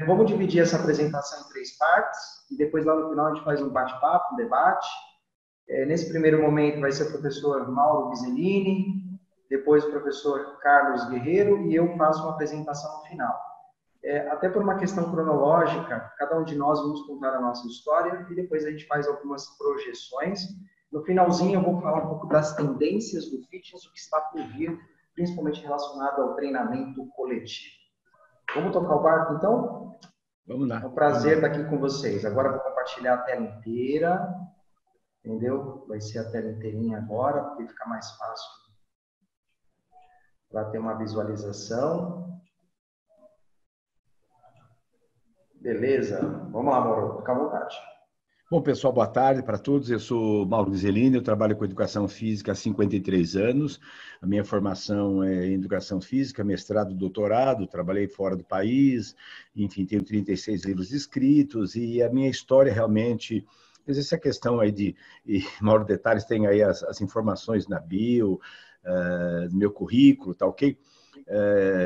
Vamos dividir essa apresentação em 3 partes e depois lá no final a gente faz um bate-papo, um debate. Nesse primeiro momento vai ser o professor Mauro Biselini, depois o professor Carlos Guerreiro e eu faço uma apresentação no final. Até por uma questão cronológica, cada um de nós vamos contar a nossa história e depois a gente faz algumas projeções. No finalzinho eu vou falar um pouco das tendências do fitness, o que está por vir, principalmente relacionado ao treinamento coletivo. Vamos tocar o barco, então? Vamos lá. É um prazer estar aqui com vocês. Agora eu vou compartilhar a tela inteira, entendeu? Vai ser a tela inteirinha agora, porque fica mais fácil para ter uma visualização. Beleza? Vamos lá, Mauro. Fica à vontade. Bom, pessoal, boa tarde para todos. Eu sou Mauro Biselini, eu trabalho com educação física há 53 anos. A minha formação é em educação física, mestrado, doutorado, trabalhei fora do país, enfim, tenho 36 livros escritos e a minha história realmente... Essa questão aí de maiores detalhes, tem aí as informações na bio, no meu currículo, tá ok?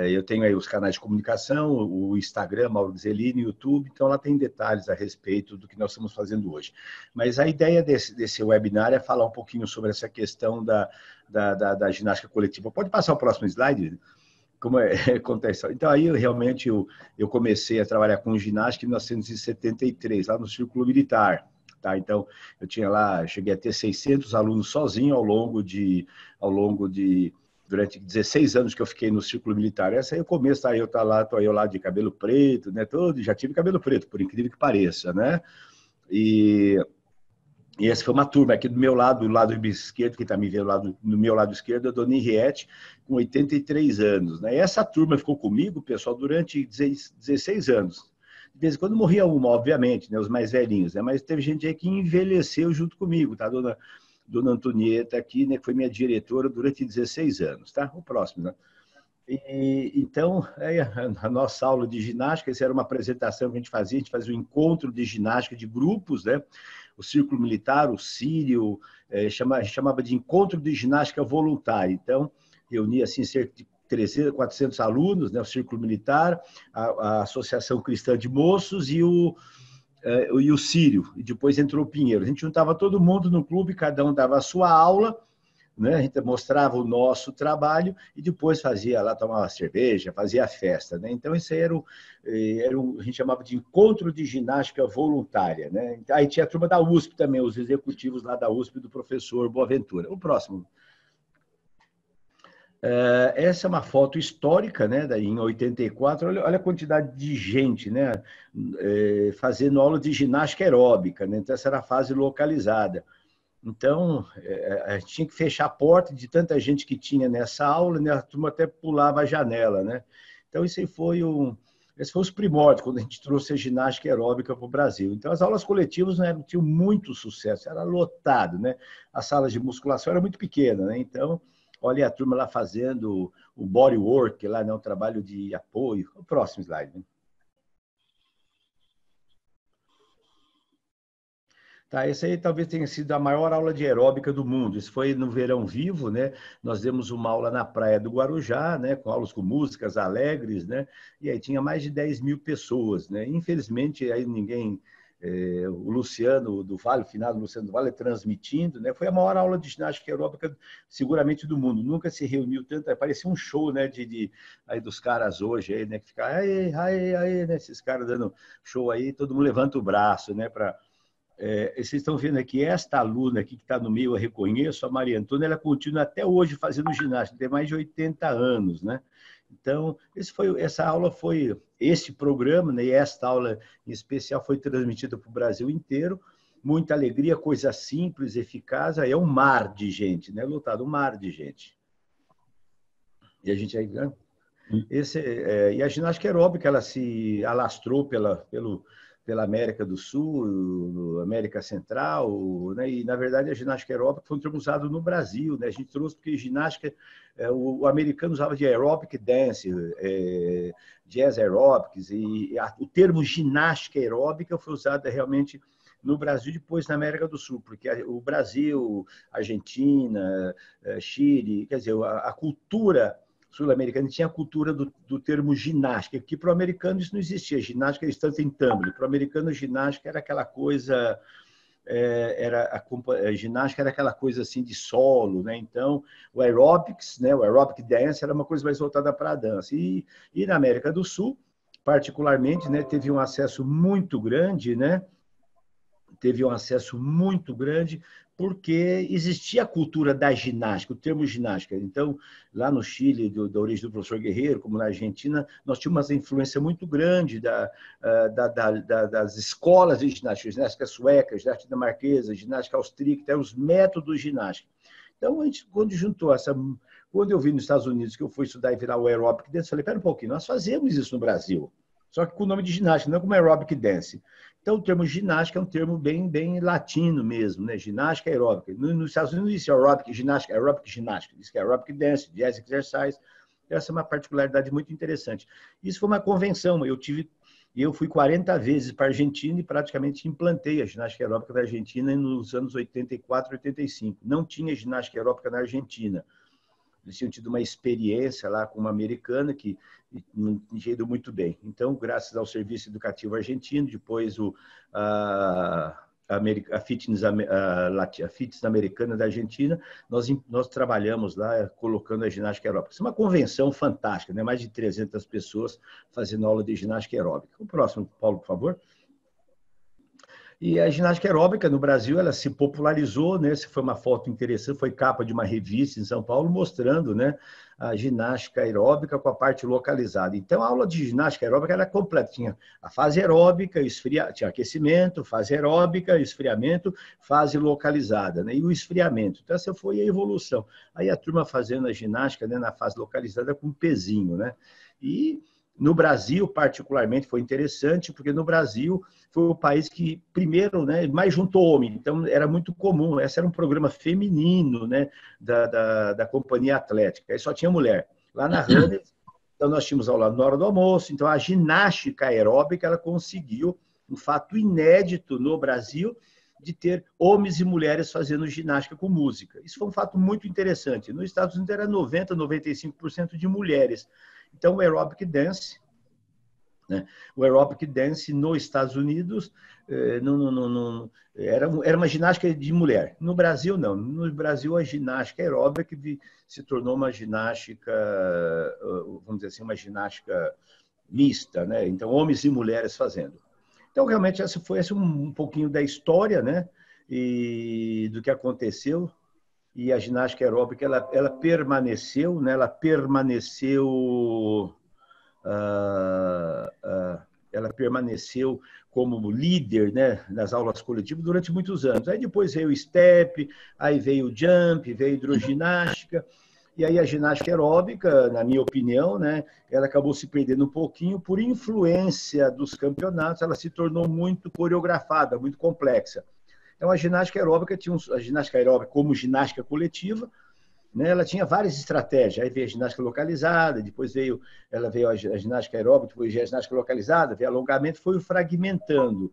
Eu tenho aí os canais de comunicação, o Instagram, Mauro Biselini, o YouTube, então lá tem detalhes a respeito do que nós estamos fazendo hoje. Mas a ideia desse webinar é falar um pouquinho sobre essa questão da ginástica coletiva. Pode passar o próximo slide? Como acontece? Então, aí realmente eu comecei a trabalhar com ginástica em 1973, lá no Círculo Militar. Tá? Então, eu tinha lá, cheguei a ter 600 alunos sozinho durante 16 anos que eu fiquei no Círculo Militar. Essa aí é o começo, tá? Tô eu lá de cabelo preto, né? Já tive cabelo preto, por incrível que pareça, né? E essa foi uma turma aqui do meu lado, do lado esquerdo, quem está me vendo no meu lado esquerdo, é a dona Henriette, com 83 anos. Né? E essa turma ficou comigo, pessoal, durante 16 anos. De vez em quando morria uma, obviamente, né? Os mais velhinhos, né? Mas teve gente aí que envelheceu junto comigo, tá? Dona Antonieta aqui, né? Que foi minha diretora durante 16 anos, tá? O próximo, né? Então, a nossa aula de ginástica, essa era uma apresentação que a gente fazia um encontro de ginástica de grupos, né? O Círculo Militar, o Sírio, a gente chamava de encontro de ginástica voluntária. Então, reunia assim, cerca de 300, 400 alunos, né? O Círculo Militar, a Associação Cristã de Moços e o Sírio. E depois entrou o Pinheiro. A gente juntava todo mundo no clube, cada um dava a sua aula, né? A gente mostrava o nosso trabalho e depois fazia lá, tomava cerveja, fazia festa, né? Então, isso aí a gente chamava de encontro de ginástica voluntária, né? Aí tinha a turma da USP também, os executivos lá da USP do professor Boaventura. O próximo. Essa é uma foto histórica, né? Daí, em 84, olha a quantidade de gente, né? Fazendo aula de ginástica aeróbica, né? Então, essa era a fase localizada. Então, a gente tinha que fechar a porta de tanta gente que tinha nessa aula, né? A turma até pulava a janela, né? Então, esse foi os primórdios, quando a gente trouxe a ginástica aeróbica para o Brasil. Então, as aulas coletivas não tinham muito sucesso, era lotado, né? As salas de musculação eram muito pequenas, né? Então, olha a turma lá fazendo o bodywork, lá, né? Um trabalho de apoio. O próximo slide, né? Tá, essa aí talvez tenha sido a maior aula de aeróbica do mundo. Isso foi no Verão Vivo, né? Nós demos uma aula na praia do Guarujá, né? Com aulas com músicas alegres, né? E aí tinha mais de 10 mil pessoas, né? Infelizmente, aí ninguém... o Luciano do Vale, o finado Luciano do Vale, transmitindo, né? Foi a maior aula de ginástica aeróbica, seguramente, do mundo. Nunca se reuniu tanto, parecia um show, né? Aí dos caras hoje, aí, né? Que fica, aí, né? Esses caras dando show aí, todo mundo levanta o braço, né? Vocês estão vendo aqui, esta aluna aqui que está no meio, eu reconheço, a Maria Antônia, ela continua até hoje fazendo ginástica, tem mais de 80 anos, né? Então, esse programa, né, e esta aula em especial foi transmitida para o Brasil inteiro, muita alegria, coisa simples, eficaz, aí é um mar de gente, né? Lotado, um mar de gente. E a gente aí, né? E a ginástica aeróbica, ela se alastrou pela América do Sul, América Central, né? E, na verdade, a ginástica aeróbica foi um termo usado no Brasil, né? A gente trouxe porque ginástica, o americano usava de aerobic dance, jazz aerobics, e o termo ginástica aeróbica foi usado realmente no Brasil, depois na América do Sul, porque o Brasil, Argentina, Chile, quer dizer, a cultura sul-americana tinha a cultura do termo ginástica, que para o americano isso não existia. Ginástica eles tanto em tumbling. Para o americano, ginástica era aquela coisa... a ginástica era aquela coisa assim de solo, né? Então o aerobics, né? O aerobic dance era uma coisa mais voltada para a dança. E na América do Sul, particularmente, né? Teve um acesso muito grande, né? Teve um acesso muito grande porque existia a cultura da ginástica, o termo ginástica. Então, lá no Chile, da origem do professor Guerreiro, como na Argentina, nós tínhamos uma influência muito grande das escolas de ginástica, ginástica sueca, ginástica dinamarquesa, ginástica austríaca, até os métodos de ginástica. Então, a gente, quando juntou essa... Quando eu vim nos Estados Unidos, que eu fui estudar e virar o aerobic dance, eu falei, pera um pouquinho, nós fazemos isso no Brasil, só que com o nome de ginástica, não como aerobic dance. Então, o termo ginástica é um termo bem latino mesmo, né? Ginástica aeróbica. Nos Estados Unidos, isso é aerobic ginástica, isso que é aerobic dance, jazz exercise. Essa é uma particularidade muito interessante. Isso foi uma convenção. Eu fui 40 vezes para a Argentina e praticamente implantei a ginástica aeróbica da Argentina nos anos 84, 85. Não tinha ginástica aeróbica na Argentina. Eles tinham tido uma experiência lá com uma americana que não tinha ido muito bem. Então, graças ao Serviço Educativo Argentino, depois a fitness americana da Argentina, nós trabalhamos lá colocando a ginástica aeróbica. Isso é uma convenção fantástica, né? Mais de 300 pessoas fazendo aula de ginástica aeróbica. O próximo, Paulo, por favor. E a ginástica aeróbica no Brasil, ela se popularizou, né? Essa foi uma foto interessante, foi capa de uma revista em São Paulo, mostrando, né, a ginástica aeróbica com a parte localizada. Então, a aula de ginástica aeróbica era completa. Tinha a fase aeróbica, tinha aquecimento, fase aeróbica, esfriamento, fase localizada, né? E o esfriamento. Então, essa foi a evolução. Aí a turma fazendo a ginástica, né, na fase localizada com pezinho, né? E no Brasil, particularmente, foi interessante, porque no Brasil foi o país que primeiro, né, mais juntou homem. Então, era muito comum. Esse era um programa feminino, né, da Companhia Atlética. Aí só tinha mulher. Lá na Runners, então nós tínhamos aula na hora do almoço. Então, a ginástica aeróbica, ela conseguiu um fato inédito no Brasil de ter homens e mulheres fazendo ginástica com música. Isso foi um fato muito interessante. Nos Estados Unidos era 90%, 95% de mulheres. Então, o aerobic dance, né? O aerobic dance nos Estados Unidos era uma ginástica de mulher. No Brasil, não. No Brasil, a ginástica aeróbica se tornou uma ginástica, vamos dizer assim, uma ginástica mista, né? Então, homens e mulheres fazendo. Então, realmente, essa foi um pouquinho da história, né? E do que aconteceu. E a ginástica aeróbica, ela permaneceu, né? Ela permaneceu como líder, né, nas aulas coletivas durante muitos anos. Aí depois veio o step, aí veio o jump, veio a hidroginástica, e aí a ginástica aeróbica, na minha opinião, né, ela acabou se perdendo um pouquinho por influência dos campeonatos, ela se tornou muito coreografada, muito complexa. Então, a ginástica aeróbica a ginástica aeróbica como ginástica coletiva, né, ela tinha várias estratégias. Aí veio a ginástica localizada, depois veio a ginástica aeróbica, depois veio a ginástica localizada, veio alongamento, foi fragmentando,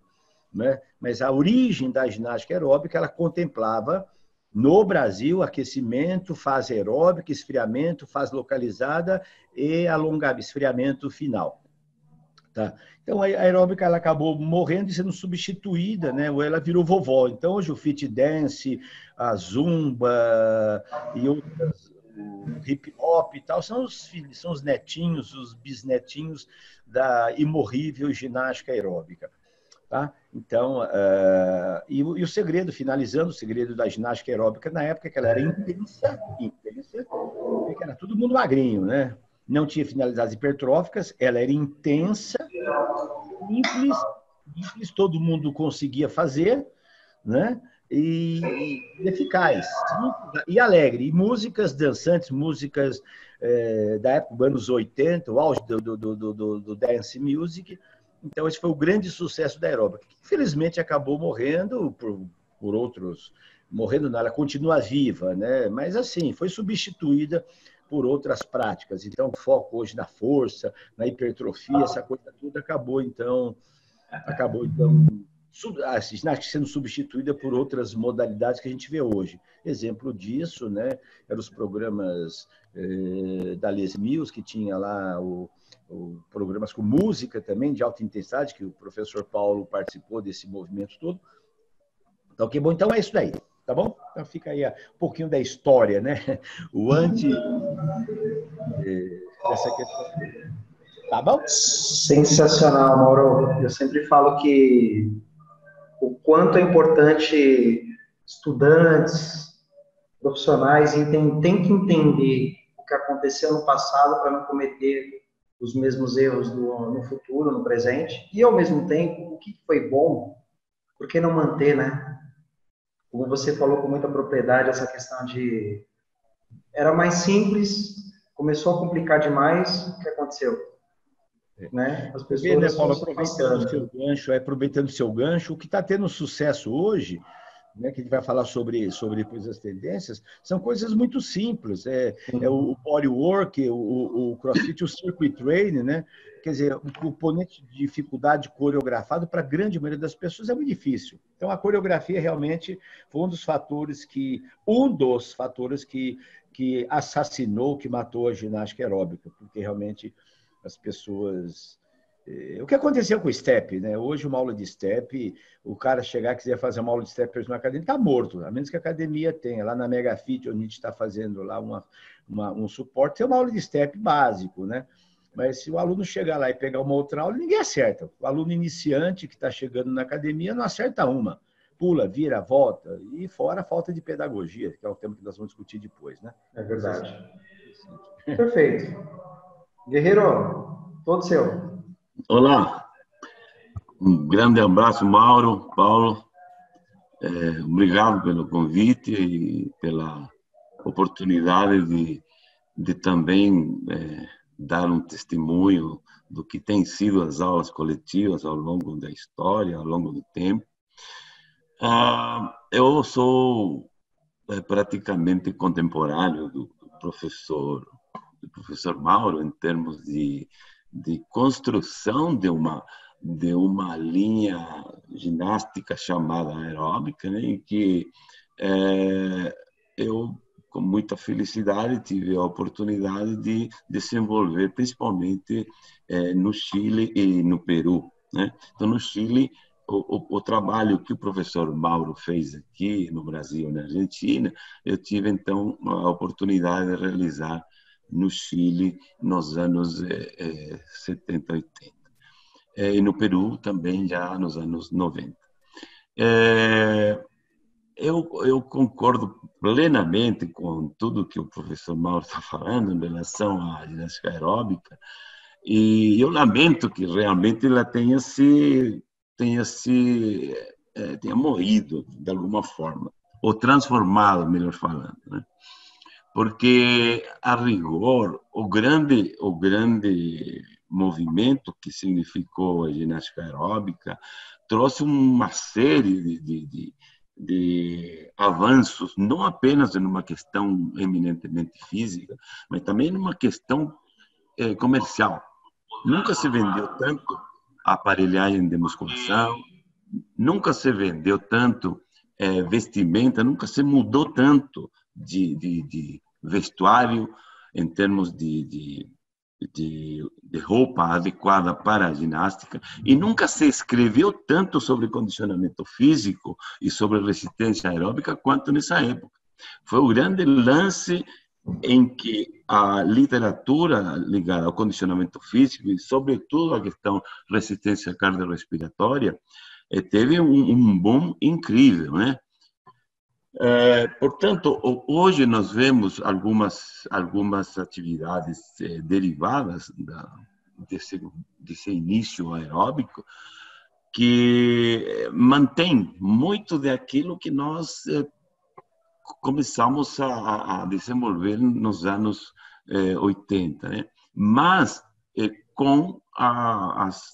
né? Mas a origem da ginástica aeróbica, ela contemplava, no Brasil, aquecimento, fase aeróbica, esfriamento, fase localizada e alongamento, esfriamento final. Tá? Então, a aeróbica ela acabou morrendo e sendo substituída, né? Ou ela virou vovó. Então, hoje o fit dance, a zumba e outras, o hip hop e tal, são os filhos, são os netinhos, os bisnetinhos da imorrível ginástica aeróbica. Tá? Então, e o segredo, finalizando, o segredo da ginástica aeróbica na época, que ela era intensa, que era todo mundo magrinho, né? Não tinha finalidades hipertróficas, ela era intensa, simples, todo mundo conseguia fazer, né? E eficaz, simples e alegre. E músicas dançantes, músicas da época, anos 80, o auge do dance music. Então, esse foi o grande sucesso da aeróbica, que infelizmente acabou morrendo por outros... Morrendo não, ela continua viva, né? Mas assim, foi substituída por outras práticas. Então, o foco hoje na força, na hipertrofia, essa coisa toda acabou então a ginástica sendo substituída por outras modalidades que a gente vê hoje. Exemplo disso, né, eram os programas da Les Mills, que tinha lá programas com música também, de alta intensidade, que o professor Paulo participou desse movimento todo. Então, que bom. Então, é isso daí, tá bom? Então, fica aí um pouquinho da história, né? O dessa questão. Tá bom? Sensacional, Mauro. Eu sempre falo que o quanto é importante estudantes, profissionais, tem que entender o que aconteceu no passado para não cometer os mesmos erros no futuro, no presente, e ao mesmo tempo, o que foi bom, por que não manter, né? Como você falou com muita propriedade, essa questão de era mais simples, começou a complicar demais, o que aconteceu? Né? As Porque, né, pessoas estão Paulo, se aproveitando afastando. o seu gancho, o que está tendo sucesso hoje, né, que a gente vai falar sobre coisas tendências, são coisas muito simples. O bodywork, o crossfit, o circuit training, né? Quer dizer, o componente de dificuldade coreografado para a grande maioria das pessoas é muito difícil. Então, a coreografia realmente foi um dos fatores que assassinou, que matou a ginástica aeróbica, porque realmente as pessoas... O que aconteceu com o step, né? Hoje, uma aula de step, o cara chegar e quiser fazer uma aula de step na academia, está morto, a menos que a academia tenha. Lá na Megafit, onde a gente está fazendo lá um suporte, tem uma aula de step básico, né? Mas se o aluno chegar lá e pegar uma outra aula, ninguém acerta. O aluno iniciante que está chegando na academia não acerta uma. Pula, vira, volta. E fora a falta de pedagogia, que é o tema que nós vamos discutir depois, né? É verdade. Perfeito. Guerreiro, todo seu. Olá, um grande abraço, Mauro, Paulo. Obrigado pelo convite e pela oportunidade de também dar um testemunho do que tem sido as aulas coletivas ao longo da história, ao longo do tempo. Eu sou praticamente contemporâneo do professor Mauro em termos de construção de uma linha ginástica chamada aeróbica, né, em que eu, com muita felicidade, tive a oportunidade de desenvolver, principalmente no Chile e no Peru, né? Então, no Chile, o trabalho que o professor Mauro fez aqui no Brasil e na Argentina, eu tive, então, a oportunidade de realizar no Chile nos anos 70, 80. E no Peru também já nos anos 90. Eu concordo plenamente com tudo que o professor Mauro está falando em relação à ginástica aeróbica, e eu lamento que realmente ela tenha morrido de alguma forma, ou transformado, melhor falando, né? Porque, a rigor, o grande movimento que significou a ginástica aeróbica trouxe uma série de avanços, não apenas numa questão eminentemente física, mas também numa questão comercial. Nunca se vendeu tanto aparelhagem de musculação, nunca se vendeu tanto vestimenta, nunca se mudou tanto de vestuário em termos de roupa adequada para a ginástica, e nunca se escreveu tanto sobre condicionamento físico e sobre resistência aeróbica quanto nessa época. Foi o grande lance em que a literatura ligada ao condicionamento físico e, sobretudo, a questão resistência cardiorrespiratória teve um boom incrível, né? Portanto, hoje nós vemos algumas atividades derivadas desse início aeróbico que mantém muito daquilo que nós começamos a desenvolver nos anos 80, né? Mas com as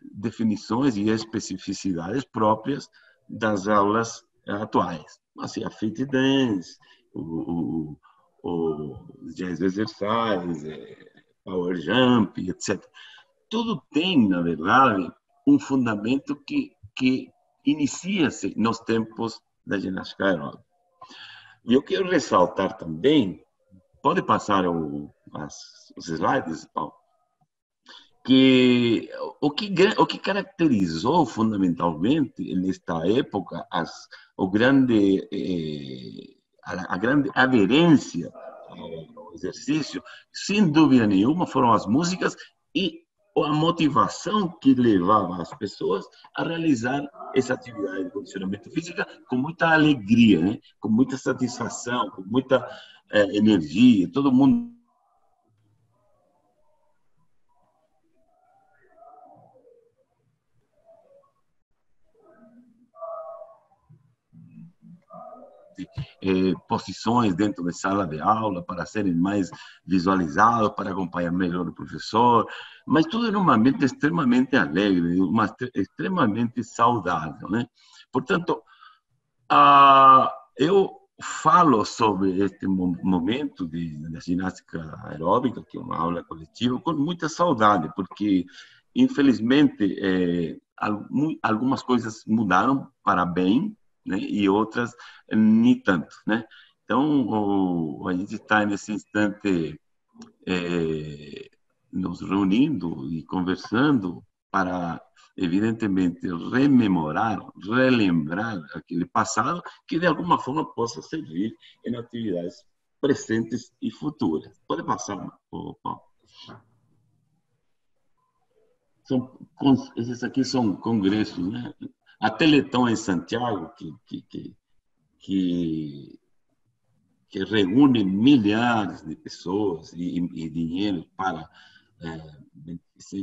definições e especificidades próprias das aulas atuais. Assim, a fit dance, o jazz exercise, power jump, etc. Tudo tem, na verdade, um fundamento que inicia-se nos tempos da ginástica aeróbica. E eu quero ressaltar também, pode passar os slides, Paulo, que o que caracterizou fundamentalmente nesta época a grande aderência ao exercício, sem dúvida nenhuma, foram as músicas e a motivação que levava as pessoas a realizar essa atividade de condicionamento físico com muita alegria, né? Com muita satisfação, com muita energia. Todo mundo posições dentro da sala de aula para serem mais visualizados, para acompanhar melhor o professor, mas tudo num ambiente extremamente alegre, extremamente saudável, né? Portanto, eu falo sobre este momento da ginástica aeróbica, que é uma aula coletiva, com muita saudade, porque, infelizmente, algumas coisas mudaram para bem, né? E outras nem tanto, né? Então, a gente está nesse instante nos reunindo e conversando para, evidentemente, rememorar, relembrar aquele passado que, de alguma forma, possa servir em atividades presentes e futuras. Pode passar, Paulo. Esses aqui são congressos, né? A Teleton em Santiago, que reúne milhares de pessoas e dinheiro para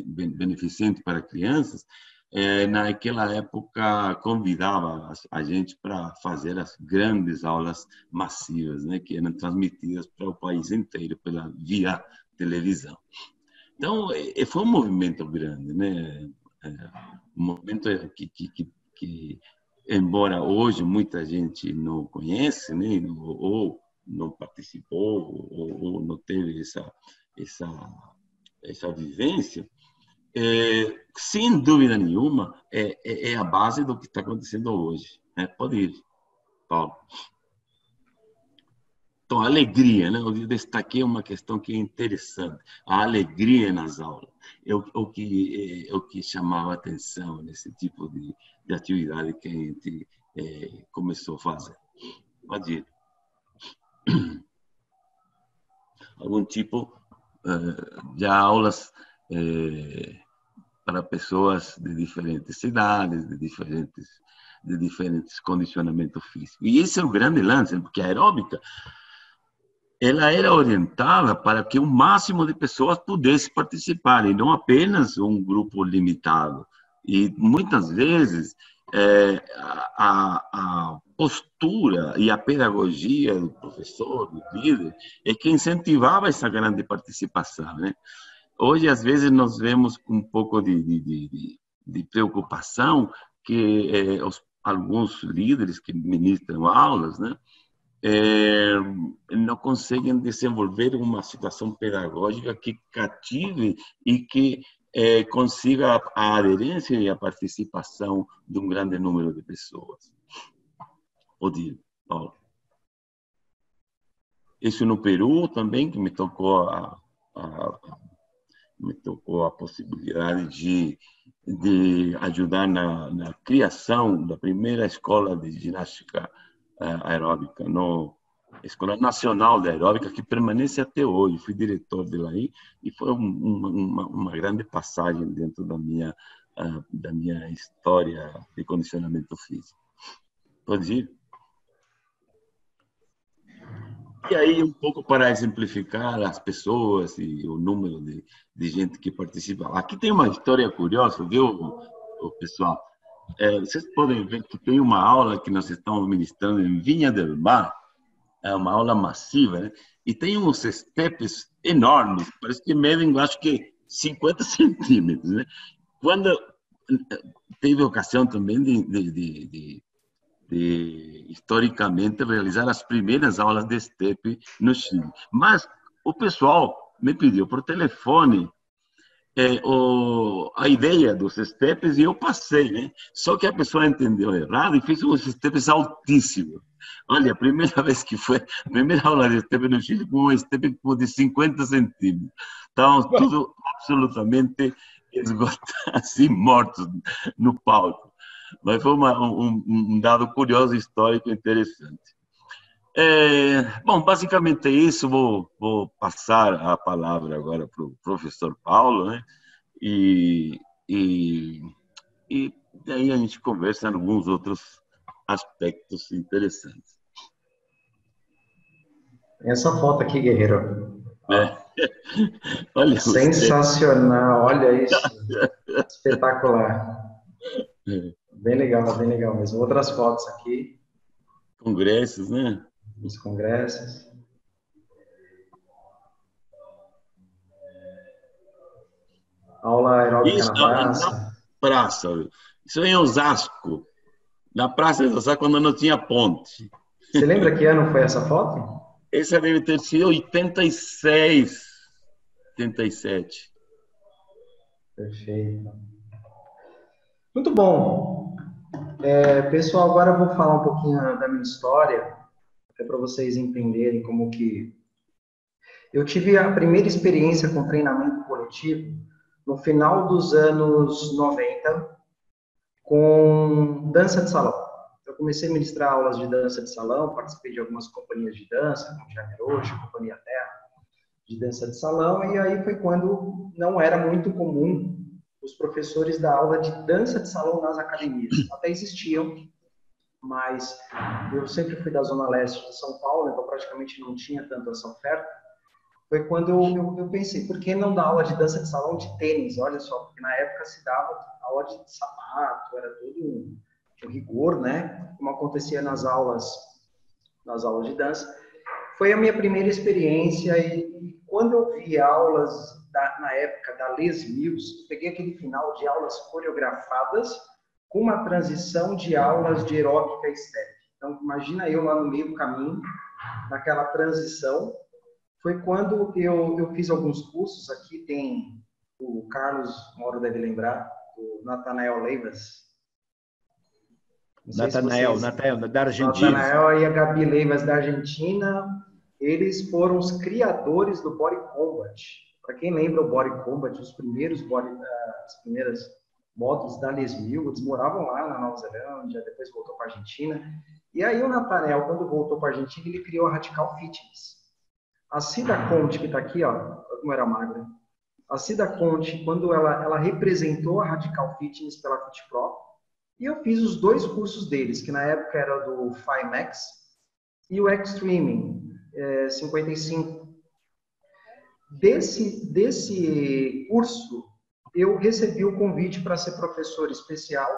beneficente para crianças, naquela época convidava a gente para fazer as grandes aulas massivas, né, que eram transmitidas para o país inteiro via televisão. Então, foi um movimento grande, né? Um movimento que embora hoje muita gente não conhece, né, ou não participou, ou não teve essa vivência, sem dúvida nenhuma, é a base do que está acontecendo hoje. Pode ir, Paulo. Então, a alegria, né? Eu destaquei uma questão que é interessante. A alegria nas aulas. O que chamava atenção nesse tipo de atividade que a gente começou a fazer. Pode ir. Algum tipo de aulas para pessoas de diferentes cidades, de diferentes condicionamentos físicos. E esse é o grande lance, porque a aeróbica ela era orientada para que o máximo de pessoas pudesse participar, e não apenas um grupo limitado. E muitas vezes a postura e a pedagogia do professor, do líder, é que incentivava essa grande participação, né? Hoje, às vezes, nós vemos um pouco de preocupação que alguns líderes que ministram aulas, né, não conseguem desenvolver uma situação pedagógica que cative e que consiga a aderência e a participação de um grande número de pessoas. Odile, Paulo. Isso no Peru também, que me tocou a possibilidade de ajudar na criação da primeira escola de ginástica aeróbica, Escola Nacional de Aeróbica, que permanece até hoje. Fui diretor dela aí e foi uma grande passagem dentro da minha história de condicionamento físico. Pode ir? E aí, um pouco para exemplificar as pessoas e o número de gente que participa. Aqui tem uma história curiosa, viu, pessoal? Vocês podem ver que tem uma aula que nós estamos ministrando em Vinha del Mar, é uma aula massiva, né? E tem uns steps enormes, parece que medem, acho que 50 centímetros, né? Quando teve ocasião também de historicamente realizar as primeiras aulas de step no Chile. Mas o pessoal me pediu por telefone a ideia dos steps e eu passei, né? Só que a pessoa entendeu errado e fez uns steps altíssimos. Olha, a primeira vez que foi, a primeira aula de step no Chile, com um step de 50 centímetros. Estávamos tudo absolutamente esgotados, assim, mortos no palco. Mas foi um dado curioso, histórico, interessante. Bom, basicamente é isso. Vou passar a palavra agora para o professor Paulo, né? E, e, e daí a gente conversa em alguns outros aspectos interessantes. Essa foto aqui, guerreiro. Olha, sensacional, olha isso. Espetacular. Bem legal mesmo. Outras fotos aqui. Congressos, né? Os congressos. Aula aeróbica na praça. Na praça. Isso em Osasco. Na praça de Osasco, quando não tinha ponte. Você lembra que ano foi essa foto? Essa deve ter sido 86, 87. Perfeito. Muito bom. Pessoal, agora eu vou falar um pouquinho da minha história, até para vocês entenderem como que... Eu tive a primeira experiência com treinamento coletivo no final dos anos 90, com dança de salão. Eu comecei a ministrar aulas de dança de salão, participei de algumas companhias de dança, como Jamirocha, Companhia Terra, de dança de salão, e aí foi quando não era muito comum os professores dar aula de dança de salão nas academias. Até existiam, mas eu sempre fui da Zona Leste de São Paulo, então praticamente não tinha tanto essa oferta. Foi quando eu pensei, por que não dar aula de dança de salão de tênis? Olha só, porque na época se dava aula de sapato, era tudo um rigor, né? Como acontecia nas aulas de dança. Foi a minha primeira experiência e quando eu vi aulas na época da Les Mills, peguei aquele final de aulas coreografadas com uma transição de aulas de aeróbica e step. Então, imagina eu lá no meio do caminho, naquela transição. Foi quando eu fiz alguns cursos. Aqui tem o Carlos Moro deve lembrar, o Natanael Leivas. Natanael, da Argentina. Natanael e a Gabi Leivas, da Argentina. Eles foram os criadores do Body Combat. Para quem lembra o Body Combat, as primeiras motos da Les Mills, eles moravam lá na Nova Zelândia, depois voltou para a Argentina. E aí o Natanael, quando voltou para a Argentina, ele criou a Radical Fitness. A Cida Conte, que está aqui, ó, como era magra. A Cida Conte, quando ela representou a Radical Fitness pela Fit Pro, e eu fiz os dois cursos deles, que na época era do FiMax e o Extreme 55. Desse curso, eu recebi o convite para ser professor especial,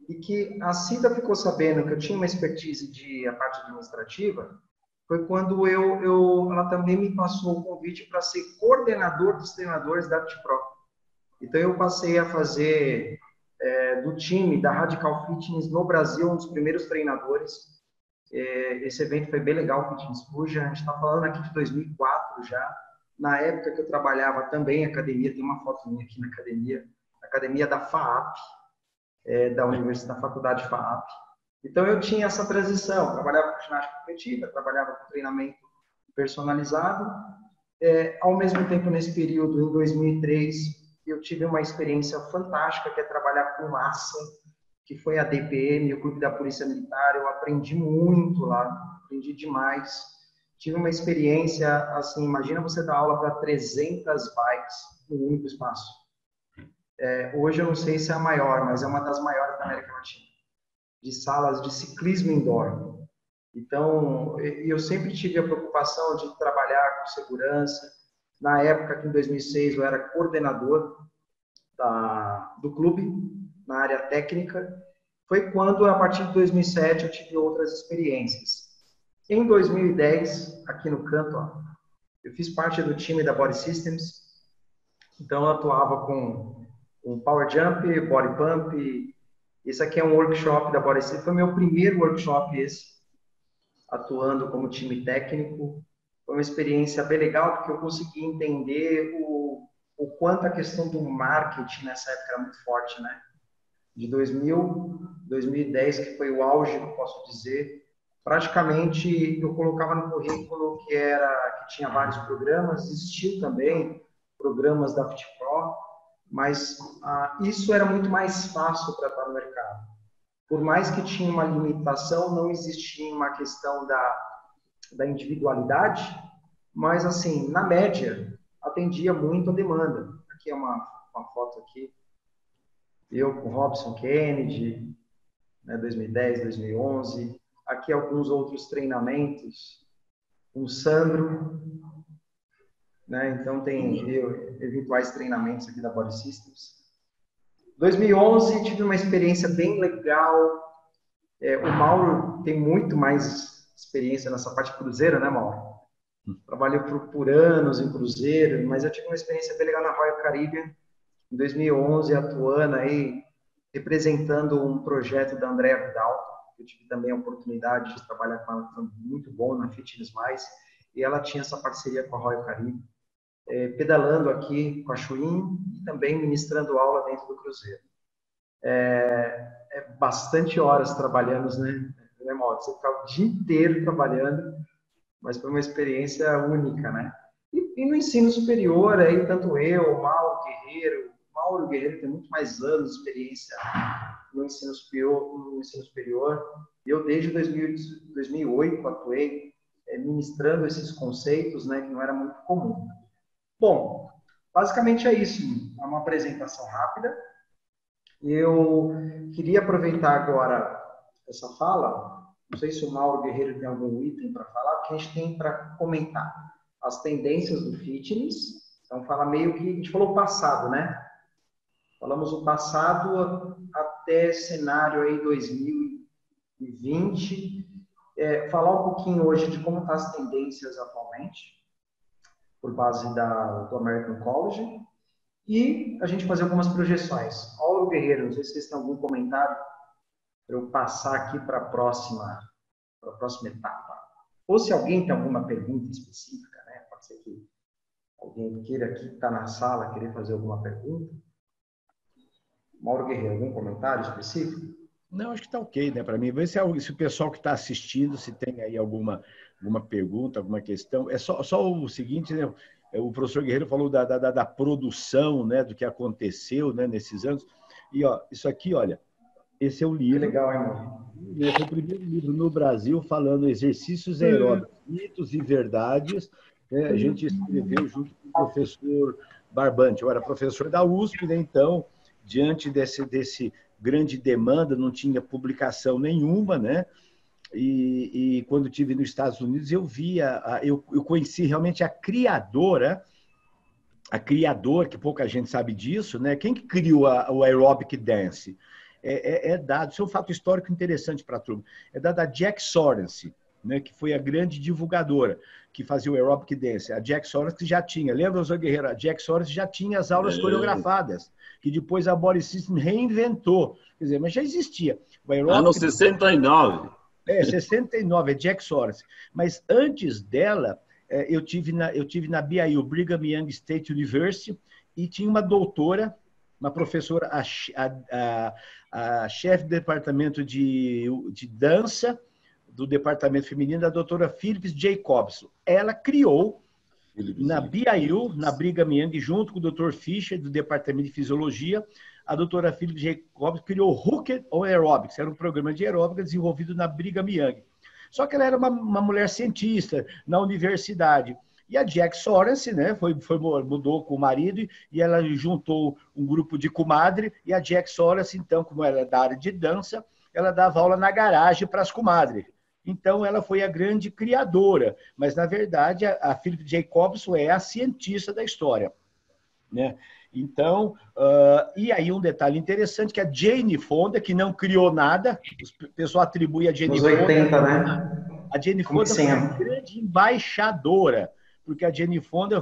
e que a Cida ficou sabendo que eu tinha uma expertise a parte administrativa, foi quando ela também me passou o convite para ser coordenador dos treinadores da FitPro. Então, eu passei a fazer do time da Radical Fitness no Brasil, um dos primeiros treinadores. Esse evento foi bem legal, o Fitness Fusion. A gente está falando aqui de 2004 já. Na época que eu trabalhava também em academia, tem uma foto minha aqui na academia da FAAP, da Faculdade FAAP. Então, eu tinha essa transição, trabalhava com ginástica coletiva, trabalhava com treinamento personalizado. Ao mesmo tempo, nesse período, em 2003, eu tive uma experiência fantástica, que é trabalhar com massa, que foi a DPM, o Clube da Polícia Militar. Eu aprendi muito lá, aprendi demais. Tive uma experiência, assim, imagina você dar aula para 300 bikes no único espaço. Hoje eu não sei se é a maior, mas é uma das maiores da América Latina, de salas de ciclismo indoor. Então, eu sempre tive a preocupação de trabalhar com segurança. Na época, que em 2006, eu era coordenador do clube, na área técnica. Foi quando, a partir de 2007, eu tive outras experiências. Em 2010, aqui no canto, ó, eu fiz parte do time da Body Systems. Então, eu atuava com Power Jump, Body Pump. Esse aqui é um workshop da Body Systems. Foi meu primeiro workshop esse, atuando como time técnico. Foi uma experiência bem legal, porque eu consegui entender o quanto a questão do marketing nessa época era muito forte, né? De 2000, 2010, que foi o auge, eu posso dizer, praticamente eu colocava no currículo que tinha vários programas, existiu também programas da FitPro, mas isso era muito mais fácil para estar no mercado. Por mais que tinha uma limitação, não existia uma questão da individualidade, mas assim, na média, atendia muito a demanda. Aqui é uma foto aqui, eu com Robson Kennedy, né, 2010, 2011. Aqui alguns outros treinamentos, com Sandro, né? Então tem eventuais treinamentos aqui da Body Systems. 2011 tive uma experiência bem legal. O Mauro tem muito mais experiência nessa parte cruzeiro, né, Mauro? Trabalhei por anos em cruzeiro, mas eu tive uma experiência bem legal na Royal Caribbean, em 2011, atuando aí, representando um projeto da Andrea Vidal. Eu tive também a oportunidade de trabalhar com ela, foi muito bom na Fitness Mais, e ela tinha essa parceria com a Royal Caribbean, pedalando aqui com a Chuin e também ministrando aula dentro do cruzeiro. Bastante horas trabalhando, né, Mauro? Você ficava o dia inteiro trabalhando, mas foi uma experiência única, né? E no ensino superior, aí, tanto eu, Mauro Guerreiro tem muito mais anos de experiência no ensino superior. Eu, desde 2008, atuei ministrando esses conceitos, né, que não era muito comum. Bom, basicamente é isso. É uma apresentação rápida. Eu queria aproveitar agora essa fala. Não sei se o Mauro Guerreiro tem algum item para falar, porque a gente tem para comentar as tendências do fitness. Então, fala meio que... A gente falou o passado, né? Falamos o passado até cenário aí 2020. Falar um pouquinho hoje de como estão as tendências atualmente, por base do American College. E a gente fazer algumas projeções. Mauro Guerreiro, não sei se vocês têm algum comentário para eu passar aqui para a próxima etapa. Ou se alguém tem alguma pergunta específica, né? Pode ser que alguém queira aqui, está na sala, querer fazer alguma pergunta. Mauro Guerreiro, algum comentário específico? Não, acho que está ok, né? Para mim, ver se o pessoal que está assistindo, se tem aí alguma pergunta, alguma questão. É só o seguinte, né? O professor Guerreiro falou da produção, né? Do que aconteceu, né? Nesses anos. E ó, isso aqui, olha, esse é o livro. Que legal, hein, irmão? Esse é o primeiro livro no Brasil falando exercícios aeróbicos, mitos e verdades. Né? A gente escreveu junto com o professor Barbante. Eu era professor da USP, né? Então, diante desse grande demanda, não tinha publicação nenhuma, né? E quando estive nos Estados Unidos, eu conheci realmente a criadora, que pouca gente sabe disso, né? Quem que criou o aerobic dance? É dado, isso é um fato histórico interessante para a turma, é dado a Jack Sorensen, né? Que foi a grande divulgadora que fazia o aerobic dance. A Jack Sorensen já tinha, lembra, Zé Guerreiro? A Jack Sorensen já tinha as aulas coreografadas, que depois a Body System reinventou. Quer dizer, mas já existia. Ano 69. 69, é Jack Sorensen. Mas antes dela, eu tive na BYU, Brigham Young State University, e tinha uma doutora, uma professora, a chefe do departamento de dança do departamento feminino, a doutora Phyllis Jacobson. Ela criou na BYU, na Brigham Young, junto com o Dr. Fischer, do departamento de fisiologia, a doutora Phyllis Jacobson criou o Hooked on Aerobics, era um programa de aeróbica desenvolvido na Brigham Young. Só que ela era uma mulher cientista na universidade. E a Jack Sorensen, né, mudou com o marido e ela juntou um grupo de comadre, e a Jack Sorensen, então, como ela é da área de dança, ela dava aula na garagem para as comadres. Então, ela foi a grande criadora, mas, na verdade, a Phyllis Jacobson é a cientista da história, né? Então, e aí um detalhe interessante, que a Jane Fonda, que não criou nada, o pessoal atribui a Jane Fonda... Nos 80, né? A Jane Fonda foi a grande embaixadora, porque a Jane Fonda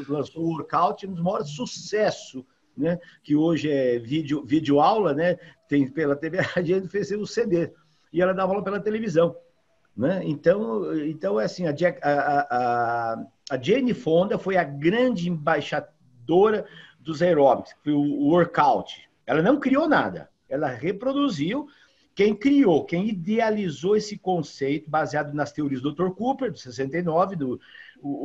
lançou o workout nos maiores sucessos, né? Que hoje é vídeo aula, né? Tem pela TV, a Jane fez o CD, e ela dava aula pela televisão, né? Então é assim, a Jane Fonda foi a grande criadora dos aeróbicos, que foi o workout. Ela não criou nada, ela reproduziu. Quem criou, quem idealizou esse conceito, baseado nas teorias do Dr. Cooper, de 69,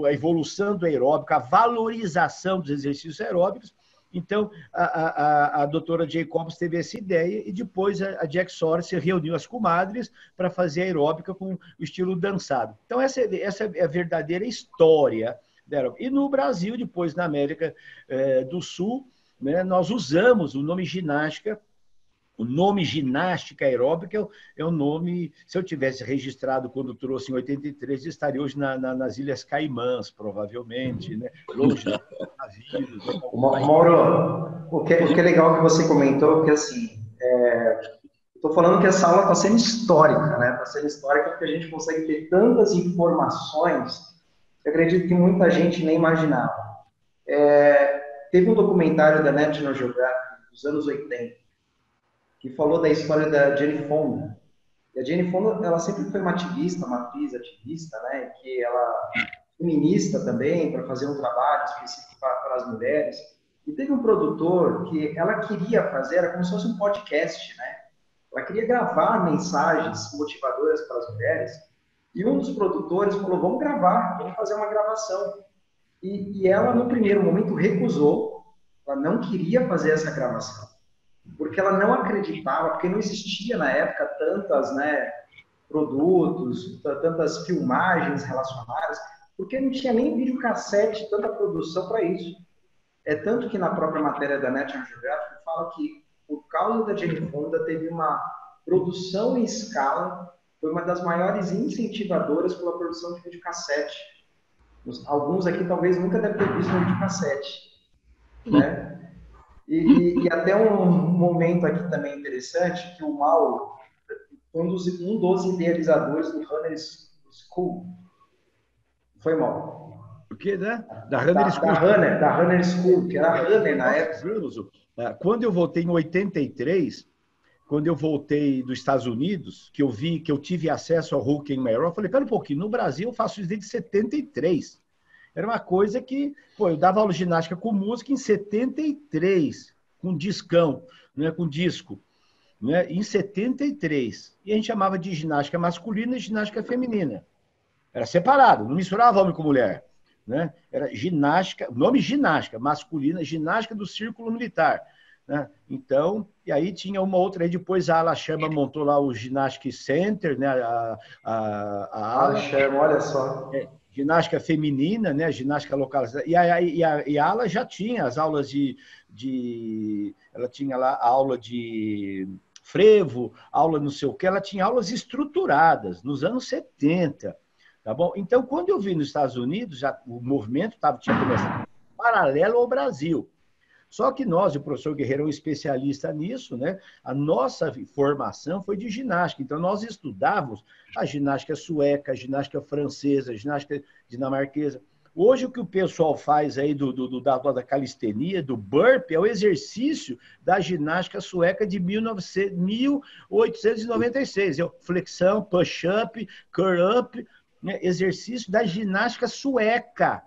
a evolução do aeróbico, a valorização dos exercícios aeróbicos. Então, a doutora Jacobs teve essa ideia e depois a Jack Soros se reuniu as comadres para fazer aeróbica com o estilo dançado. Então, essa é a verdadeira história da aeróbica. E no Brasil, depois na América do Sul, né, nós usamos o nome ginástica. O nome ginástica aeróbica é um nome, se eu tivesse registrado quando trouxe em 83, estaria hoje nas Ilhas Caimãs, provavelmente, né? Longe do navios. Mauro, o que é legal que você comentou, porque assim, estou falando que essa aula está sendo histórica, né? Está sendo histórica porque a gente consegue ter tantas informações que eu acredito que muita gente nem imaginava. Teve um documentário da National Geographic dos anos 80, que falou da história da Jane Fonda. E a Jane Fonda, ela sempre foi uma ativista, uma atriz ativista, né? Que ela feminista também, para fazer um trabalho específico para as mulheres. E teve um produtor que ela queria fazer, era como se fosse um podcast, né? Ela queria gravar mensagens motivadoras para as mulheres. E um dos produtores falou, vamos gravar, vamos fazer uma gravação. E ela, no primeiro momento, recusou. Ela não queria fazer essa gravação. Porque ela não acreditava, porque não existia na época tantas, né, produtos, tantas filmagens relacionadas, porque não tinha nem videocassete, tanta produção para isso. É tanto que na própria matéria da National Geographic fala que, por causa da Jane Fonda, teve uma produção em escala, foi uma das maiores incentivadoras pela produção de videocassete. Alguns aqui talvez nunca devem ter visto um videocassete, né? E até um momento aqui também interessante, que o Mauro foi um dos idealizadores do Runner School. Foi, Mauro? O quê, né? Da Runner School. Da Runner School, que era Runner na época. Quando eu voltei em 83, quando eu voltei dos Estados Unidos, que eu vi, que eu tive acesso ao Hulk em Mayor, eu falei, pera um pouquinho, no Brasil eu faço isso desde 73. Era uma coisa que, eu dava aula de ginástica com música em 73, com discão, né, com disco, né, em 73. E a gente chamava de ginástica masculina e ginástica feminina. Era separado, não misturava homem com mulher, né? Era ginástica, nome ginástica masculina, ginástica do Círculo Militar, né? Então, e aí tinha uma outra, aí depois a Ala Chama montou lá o Gymnastic Center, né? A Ala Chama, olha só. Ginástica feminina, né? Ginástica localizada. E a Ala já tinha as aulas ela tinha lá a aula de frevo, aula não sei o que, ela tinha aulas estruturadas nos anos 70, tá bom? Então, quando eu vi nos Estados Unidos, já o movimento tinha começado paralelo ao Brasil. Só que nós, o professor Guerreiro é um especialista nisso, né? A nossa formação foi de ginástica. Então, nós estudávamos a ginástica sueca, a ginástica francesa, a ginástica dinamarquesa. Hoje, o que o pessoal faz aí da calistenia, do burpee, é o exercício da ginástica sueca de 1896. Flexão, push-up, curl-up, né? Exercício da ginástica sueca,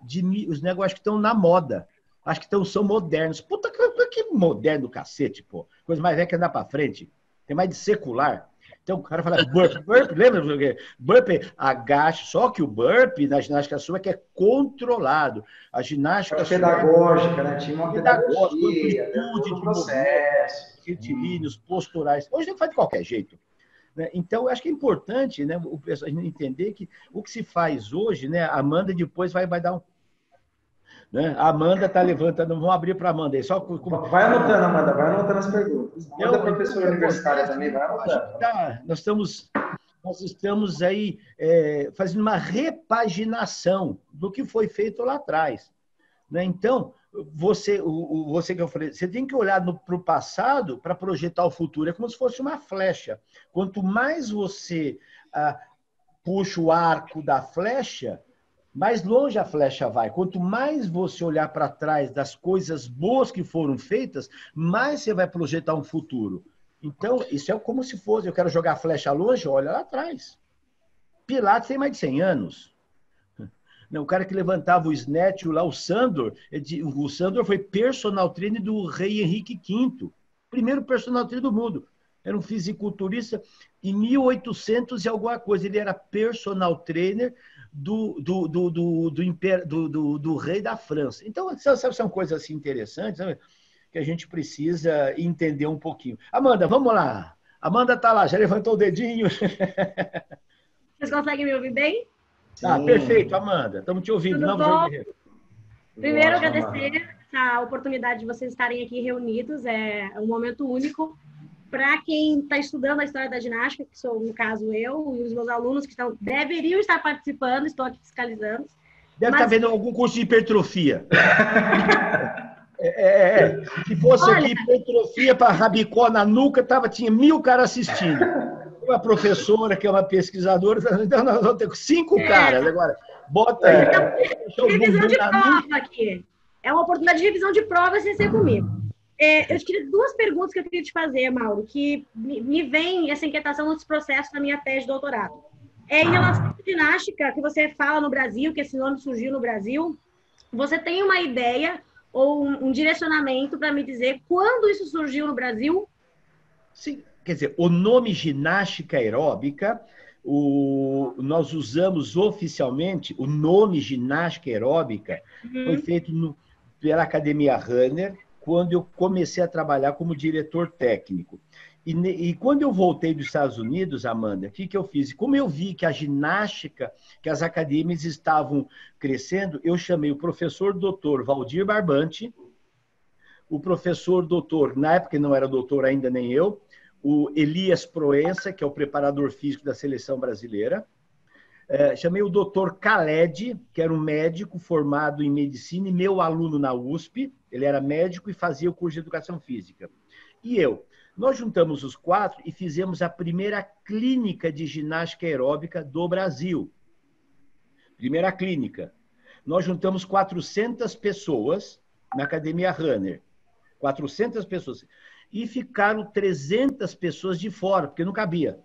os negócios que estão na moda. Acho que são modernos. Puta, que moderno do cacete, pô. Coisa mais velha que andar pra frente. Tem mais de secular. Então, o cara fala burpee, lembra? Burpee, agacha. Só que o burpee na ginástica sueca é controlado. A ginástica pedagógica, né? Tinha uma pedagogia, amplitude de processo. Retilíneos, posturais. Hoje não faz de qualquer jeito. Né? Então, eu acho que é importante, né, a gente entender que o que se faz hoje, né, a Amanda depois vai dar um... Né? A Amanda está levantando, vamos abrir para a Amanda aí. Vai anotando, Amanda, vai anotando as perguntas. Amanda é professora universitária também, vai anotando. Nós estamos aí fazendo uma repaginação do que foi feito lá atrás. Né? Então, você que eu falei, você tem que olhar para o passado para projetar o futuro. É como se fosse uma flecha. Quanto mais você puxa o arco da flecha, mais longe a flecha vai. Quanto mais você olhar para trás das coisas boas que foram feitas, mais você vai projetar um futuro. Então, isso é como se fosse, eu quero jogar a flecha longe, olha lá atrás. Pilates tem mais de 100 anos. Não, o cara que levantava o snatch lá, o Sandor foi personal trainer do rei Henrique V. Primeiro personal trainer do mundo. Era um fisiculturista em 1800 e alguma coisa. Ele era personal trainer do rei da França. Então, são coisas assim interessantes, sabe? Que a gente precisa entender um pouquinho. Amanda, vamos lá. Amanda está lá, já levantou o dedinho. Vocês conseguem me ouvir bem? Ah, perfeito, Amanda. Estamos te ouvindo. Tudo Não, bom? Guerreiro. Primeiro, agradecer essa oportunidade de vocês estarem aqui reunidos. É um momento único para quem está estudando a história da ginástica, que sou, no caso, eu e os meus alunos que deveriam estar participando, estou aqui fiscalizando. Deve estar vendo algum curso de hipertrofia. Se fosse aqui hipertrofia para rabicó na nuca, tinha 1000 caras assistindo. Uma professora, que é uma pesquisadora, então nós vamos ter 5 caras. Agora, bota aí. Revisão de prova aqui. É uma oportunidade de revisão de prova sem ser comigo. Eu te queria 2 perguntas que eu queria te fazer, Mauro, que me vem essa inquietação nesse processo da minha tese de doutorado. Em relação à ginástica, que você fala no Brasil, que esse nome surgiu no Brasil, você tem uma ideia ou um direcionamento para me dizer quando isso surgiu no Brasil? Sim, quer dizer, o nome ginástica aeróbica, nós usamos oficialmente, o nome ginástica aeróbica foi feito pela Academia Runner, quando eu comecei a trabalhar como diretor técnico. E quando eu voltei dos Estados Unidos, Amanda, o que eu fiz? Como eu vi que a ginástica, que as academias estavam crescendo, eu chamei o professor doutor Valdir Barbante, o professor doutor, na época não era doutor ainda nem eu, o Elias Proença, que é o preparador físico da seleção brasileira, chamei o doutor Khaled, que era um médico formado em medicina e meu aluno na USP, ele era médico e fazia o curso de educação física. E eu. Nós juntamos os 4 e fizemos a primeira clínica de ginástica aeróbica do Brasil. Primeira clínica. Nós juntamos 400 pessoas na Academia Runner. 400 pessoas. E ficaram 300 pessoas de fora, porque não cabia.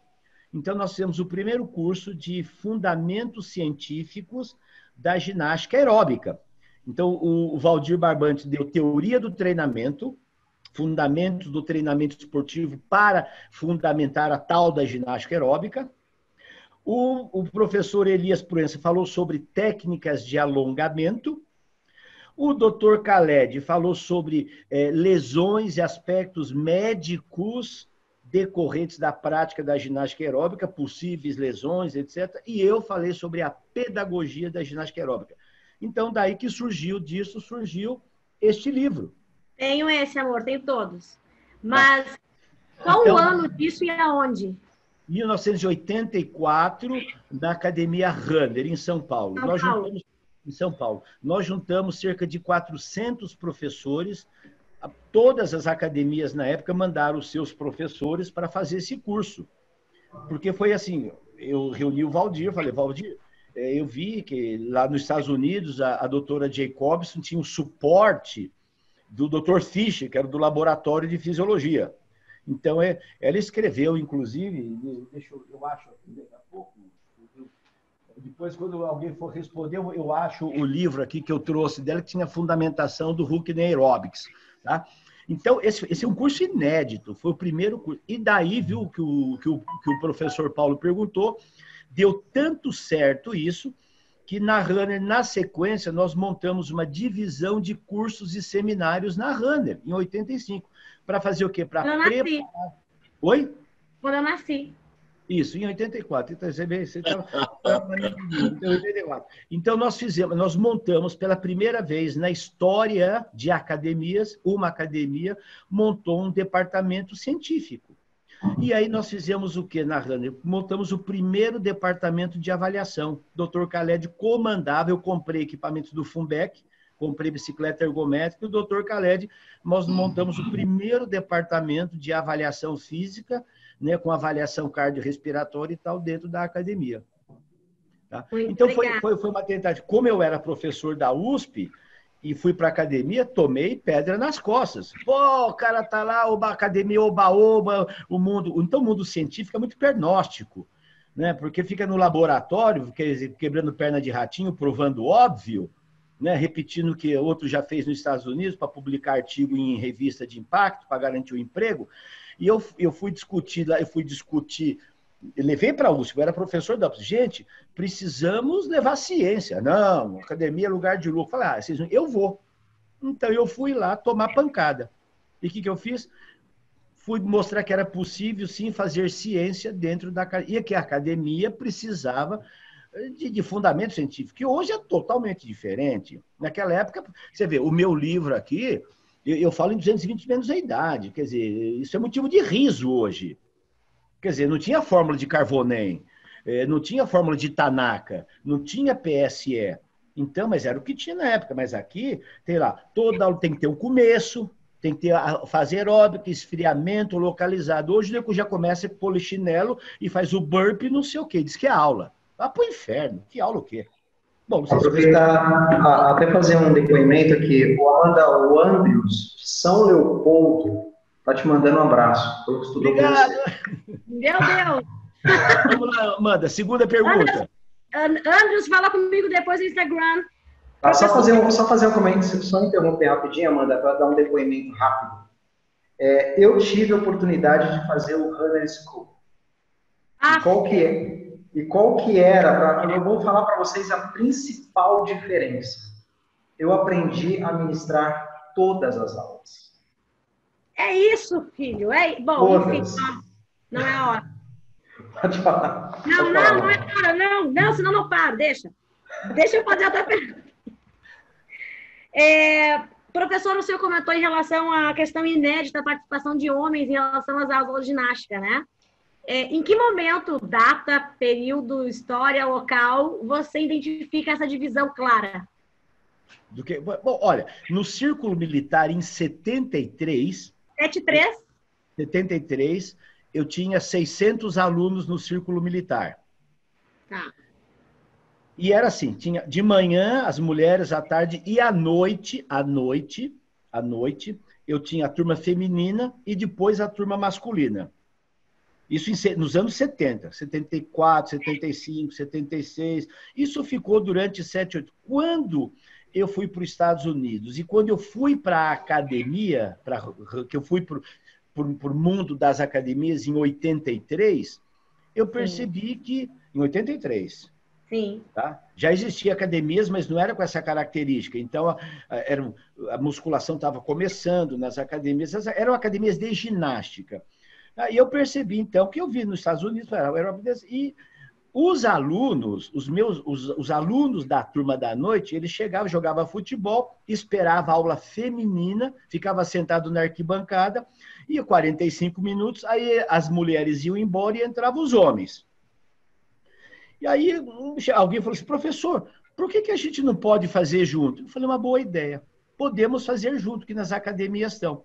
Então, nós fizemos o primeiro curso de fundamentos científicos da ginástica aeróbica. Então, o Valdir Barbante deu teoria do treinamento, fundamentos do treinamento esportivo para fundamentar a tal da ginástica aeróbica. O professor Elias Proença falou sobre técnicas de alongamento. O doutor Khaled falou sobre lesões e aspectos médicos decorrentes da prática da ginástica aeróbica, possíveis lesões, etc. E eu falei sobre a pedagogia da ginástica aeróbica. Então, daí que surgiu este livro. Tenho esse, amor, tenho todos. Mas qual o ano disso e aonde? 1984, na Academia Runner, em São Paulo. Em São Paulo. Nós juntamos cerca de 400 professores. Todas as academias, na época, mandaram os seus professores para fazer esse curso. Porque foi assim, eu reuni o Valdir, falei, Valdir, eu vi que lá nos Estados Unidos, a doutora Jacobson tinha um suporte do Dr. Fischer, que era do Laboratório de Fisiologia. Então, ela escreveu, inclusive, eu acho daqui a pouco, depois, quando alguém for responder, eu acho o livro aqui que eu trouxe dela, que tinha a fundamentação do Huckney Aerobics. Tá? Então, esse é um curso inédito, foi o primeiro curso. E daí, viu, que o professor Paulo perguntou, deu tanto certo isso, que na Runner, na sequência, nós montamos uma divisão de cursos e seminários na Runner, em 85. Para fazer o quê? Para preparar... Oi? Quando eu nasci. Isso, em 84. Então, você estava em 84. Então, nós montamos pela primeira vez na história de academias, uma academia montou um departamento científico. E aí nós fizemos o que na Runner? Montamos o primeiro departamento de avaliação. O Dr. Khaled comandava, eu comprei equipamentos do Funbeck, comprei bicicleta ergométrica, e o Dr. Khaled, nós montamos o primeiro departamento de avaliação física, né, com avaliação cardiorrespiratória e tal, dentro da academia. Tá? Então, foi uma tentativa. Como eu era professor da USP, e fui para a academia, tomei pedra nas costas. Pô, o cara tá lá, academia, oba-oba, o mundo... Então, o mundo científico é muito pernóstico. né? Porque fica no laboratório, quebrando perna de ratinho, provando óbvio, né? Repetindo o que outro já fez nos Estados Unidos para publicar artigo em revista de impacto, para garantir o emprego. E eu fui discutir lá, eu levei para a USP, eu era professor da USP. Gente, precisamos levar ciência. Não, academia é lugar de lucro. Falei, eu vou. Então, eu fui lá tomar pancada. E o que eu fiz? Fui mostrar que era possível, sim, fazer ciência dentro da academia, e que a academia precisava de fundamento científico, que hoje é totalmente diferente. Naquela época, você vê, o meu livro aqui, eu falo em 220 menos a idade, quer dizer, isso é motivo de riso hoje. Quer dizer, não tinha fórmula de Carbonem, não tinha fórmula de Tanaka, não tinha PSE. Então, mas era o que tinha na época. Mas aqui, tem lá, toda aula tem que ter um começo, tem que ter, fazer aeróbica, esfriamento localizado. Hoje o nego já começa com polichinelo e faz o burpee, não sei o quê. Diz que é aula. Vai pro inferno. Que aula o quê? Bom, não sei aproveitar, até fazer um depoimento aqui. O Andrews, de São Leopoldo, está te mandando um abraço. Foi o que estudou com você. Meu Deus! Vamos lá, Amanda. Segunda pergunta. Andrews, fala comigo depois no Instagram. Só fazer um comentário, só interromper rapidinho, Amanda, para dar um depoimento rápido. Eu tive a oportunidade de fazer o Runner School. E qual que era? Eu vou falar para vocês a principal diferença. Eu aprendi a ministrar todas as aulas. É isso, filho. Bom, enfim, não é a hora. Pode falar. Não é hora, não, senão não paro, deixa. Deixa eu fazer outra pergunta. Professor, o senhor comentou em relação à questão inédita da participação de homens em relação às aulas de ginástica, né? Em que momento, data, período, história, local, você identifica essa divisão clara? Bom, olha, no Círculo Militar, em 73... 73, eu tinha 600 alunos no Círculo Militar. Tá. E era assim, tinha de manhã as mulheres, à tarde e à noite, eu tinha a turma feminina e depois a turma masculina. Isso nos anos 70, 74, 75, 76. Isso ficou durante 7, 8. Quando eu fui para os Estados Unidos e quando eu fui para a academia, que eu fui para o mundo das academias em 83, eu percebi que... Em 83. Sim. Tá? Já existia academias, mas não era com essa característica. Então, a musculação estava começando nas academias. Eram academias de ginástica. E eu percebi, então, que eu vi nos Estados Unidos, e os alunos, os alunos da turma da noite, eles chegavam, jogavam futebol, esperavam a aula feminina, ficava sentado na arquibancada, ia 45 minutos, aí as mulheres iam embora e entravam os homens. E aí alguém falou assim, professor, por que a gente não pode fazer junto? Eu falei, uma boa ideia. Podemos fazer junto, que nas academias estão.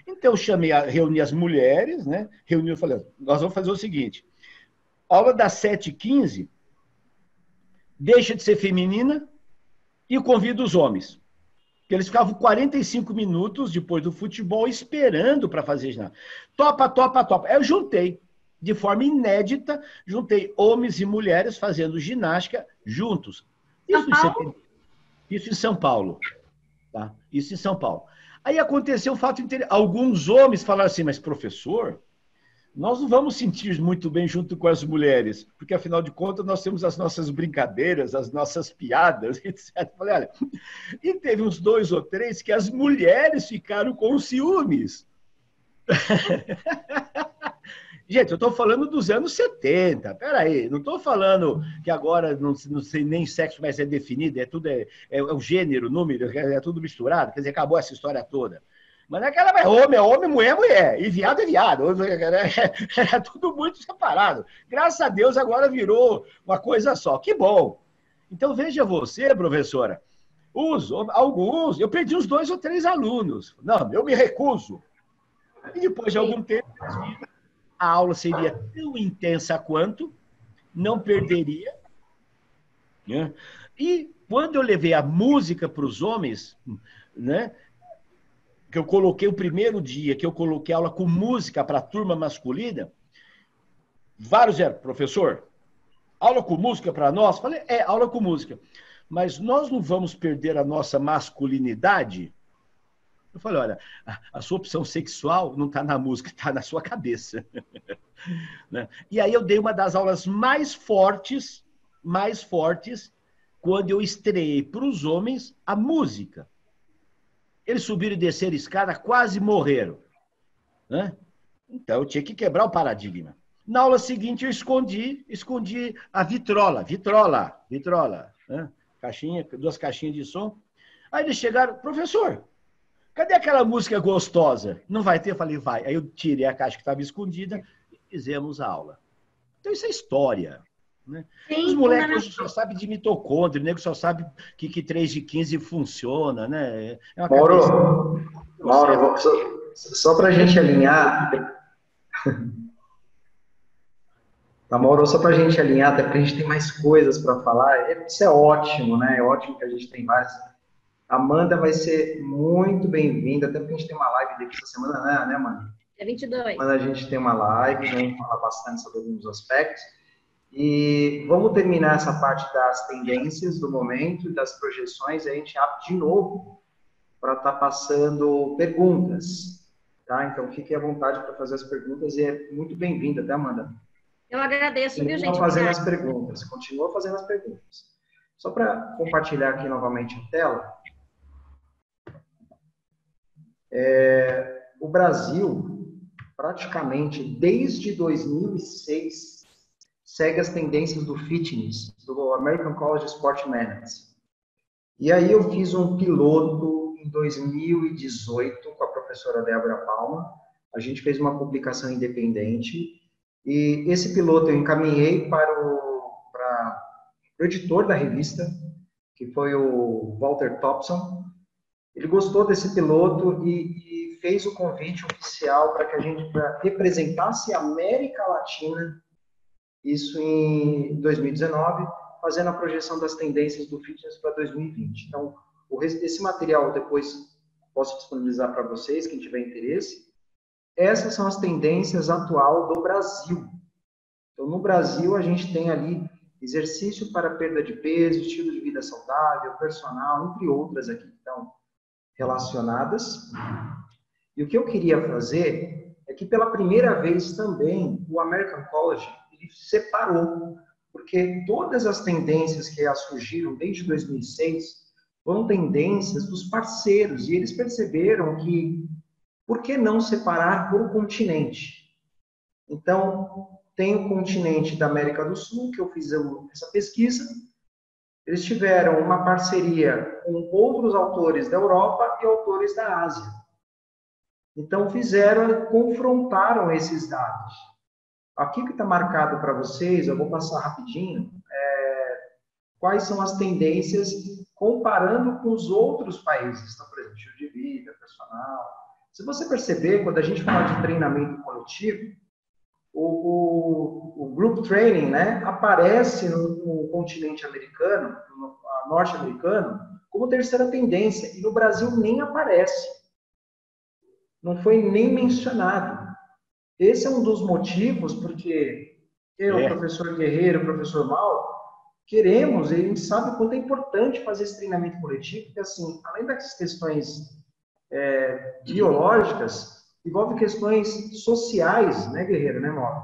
Então, eu reuni as mulheres, né? Eu falei, nós vamos fazer o seguinte, aula das 7h15, deixa de ser feminina e convida os homens. Eles ficavam 45 minutos depois do futebol esperando para fazer ginástica. Topa. Aí eu juntei, de forma inédita, juntei homens e mulheres fazendo ginástica juntos. Isso em São Paulo. Tá? Isso em São Paulo. Aí aconteceu um fato interessante. Alguns homens falaram assim, mas professor, nós não vamos sentir muito bem junto com as mulheres, porque afinal de contas nós temos as nossas brincadeiras, as nossas piadas, etc. Eu falei, olha, e teve uns 2 ou 3 que as mulheres ficaram com ciúmes. Gente, eu estou falando dos anos 70, peraí, não estou falando que agora não sei nem sexo mais é definido, é o gênero, o número, é tudo misturado, quer dizer, acabou essa história toda. Mas naquela homem é homem, mulher é mulher, e viado é viado, era tudo muito separado. Graças a Deus agora virou uma coisa só, que bom. Então veja você, professora, alguns, eu perdi uns 2 ou 3 alunos, não, eu me recuso. E depois de algum tempo, a aula seria tão intensa quanto, não perderia. Né? E quando eu levei a música para os homens, né, que eu coloquei o primeiro dia, que eu coloquei aula com música para a turma masculina, vários eram, professor, aula com música para nós? Falei, aula com música. Mas nós não vamos perder a nossa masculinidade? Eu falei, olha, a sua opção sexual não está na música, está na sua cabeça. Né? E aí eu dei uma das aulas mais fortes, quando eu estreiei para os homens a música. Eles subiram e desceram a escada, quase morreram. Né? Então eu tinha que quebrar o paradigma. Na aula seguinte eu escondi a vitrola. Né? Duas caixinhas de som. Aí eles chegaram, professor, cadê aquela música gostosa? Não vai ter? Eu falei, vai. Aí eu tirei a caixa que estava escondida e fizemos a aula. Então isso é história. Né? Sim, os moleques hoje só sabem de mitocôndria, o nego só sabe que 3 de 15 funciona. Né? É Mauro, só para a gente alinhar... Tá, Mauro, só para a gente alinhar, até porque a gente tem mais coisas para falar. Isso é ótimo, né? É ótimo que a gente tem várias. A Amanda vai ser muito bem-vinda, até porque a gente tem uma live daqui essa semana, né, Amanda? É 22. Mas a gente tem uma live, né? Vamos falar bastante sobre alguns aspectos. E vamos terminar essa parte das tendências do momento, das projeções, e a gente abre de novo para estar passando perguntas, tá? Então, fiquem à vontade para fazer as perguntas e é muito bem-vinda, tá, Amanda? Eu agradeço, viu, gente? Continua fazendo as perguntas. Só para compartilhar aqui novamente a tela. O Brasil, praticamente desde 2006, segue as tendências do fitness, do American College of Sport Management. E aí eu fiz um piloto em 2018 com a professora Débora Palma. A gente fez uma publicação independente. E esse piloto eu encaminhei para o editor da revista, que foi o Walter Thompson. Ele gostou desse piloto e fez o convite oficial para que a gente representasse a América Latina, isso em 2019, fazendo a projeção das tendências do fitness para 2020. Então, esse material eu depois posso disponibilizar para vocês, quem tiver interesse. Essas são as tendências atual do Brasil. Então, no Brasil, a gente tem ali exercício para perda de peso, estilo de vida saudável, personal, entre outras aqui que estão relacionadas. E o que eu queria fazer é que, pela primeira vez também, o American College ele separou, porque todas as tendências que surgiram desde 2006 foram tendências dos parceiros, e eles perceberam que por que não separar por continente? Então, tem o continente da América do Sul, que eu fiz essa pesquisa. Eles tiveram uma parceria com outros autores da Europa e autores da Ásia. Então, confrontaram esses dados. Aqui que está marcado para vocês, eu vou passar rapidinho, quais são as tendências comparando com os outros países. Então, por exemplo, estilo de vida, personal. Se você perceber, quando a gente fala de treinamento coletivo, o group training, né, aparece no continente americano, no norte-americano, como terceira tendência, e no Brasil nem aparece. Não foi nem mencionado. Esse é um dos motivos porque eu, professor Guerreiro, professor Mauro, queremos, e a gente sabe o quanto é importante fazer esse treinamento coletivo, porque, assim, além das questões biológicas, envolve questões sociais, né, Guerreiro, né, Mauro?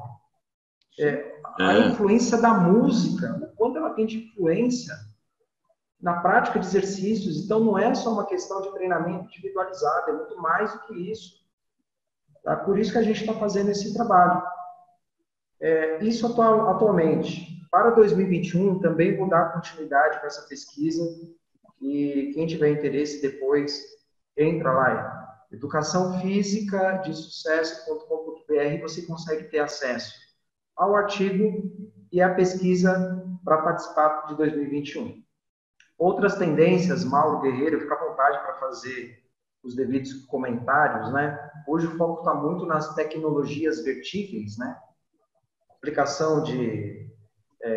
A influência da música, o quanto ela tem de influência na prática de exercícios. Então, não é só uma questão de treinamento individualizado, é muito mais do que isso. Tá? Por isso que a gente está fazendo esse trabalho. Isso atualmente. Para 2021, também vou dar continuidade para essa pesquisa, e quem tiver interesse depois, entra lá, educaçãofísicadesucesso.com.br, você consegue ter acesso ao artigo e à pesquisa para participar de 2021. Outras tendências, Mauro Guerreiro, fica à vontade para fazer os devidos comentários, né? Hoje o foco está muito nas tecnologias vertíveis, né? Aplicação de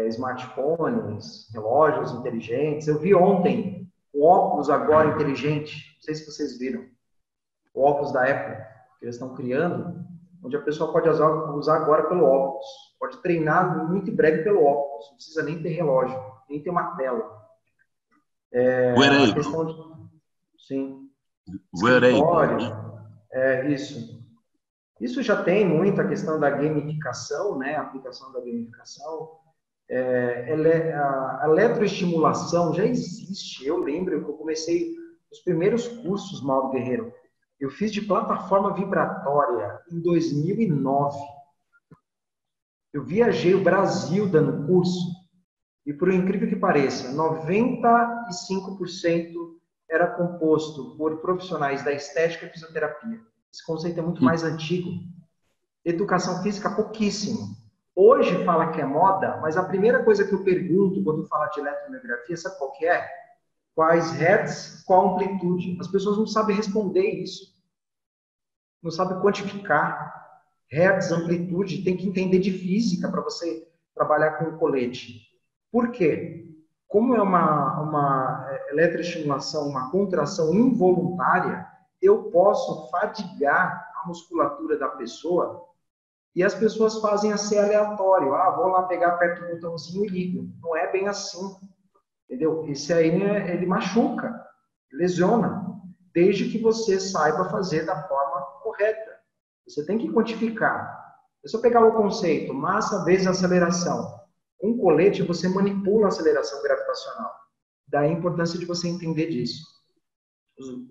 smartphones, relógios inteligentes. Eu vi ontem o óculos agora inteligente, não sei se vocês viram, o óculos da Apple, que eles estão criando, onde a pessoa pode usar agora pelo óculos. pode treinar muito em breve pelo óculos, não precisa nem ter relógio, nem ter uma tela. A questão de... Sim. Escritório, isso. Isso já tem muito a questão da gamificação, né? A aplicação da gamificação. A eletroestimulação já existe. Eu lembro que eu comecei os primeiros cursos, Mauro Guerreiro. Eu fiz de plataforma vibratória em 2009. Eu viajei o Brasil dando curso e, por incrível que pareça, 95% era composto por profissionais da estética e fisioterapia. Esse conceito é muito mais antigo. Educação física, pouquíssimo. Hoje fala que é moda, mas a primeira coisa que eu pergunto quando fala de eletromiografia, sabe qual que é? Quais hertz, qual amplitude? As pessoas não sabem responder isso. Não sabem quantificar. Hertz, amplitude, tem que entender de física para você trabalhar com o colete. Por quê? Como é uma eletroestimulação, uma contração involuntária, eu posso fadigar a musculatura da pessoa e as pessoas fazem assim aleatório. Vou lá pegar, aperto o botãozinho e ligo. Não é bem assim. Entendeu? Esse aí, ele machuca, lesiona, desde que você saiba fazer da forma correta. Você tem que quantificar. Se eu pegar o conceito, massa vezes aceleração, com colete você manipula a aceleração gravitacional. Daí a importância de você entender disso.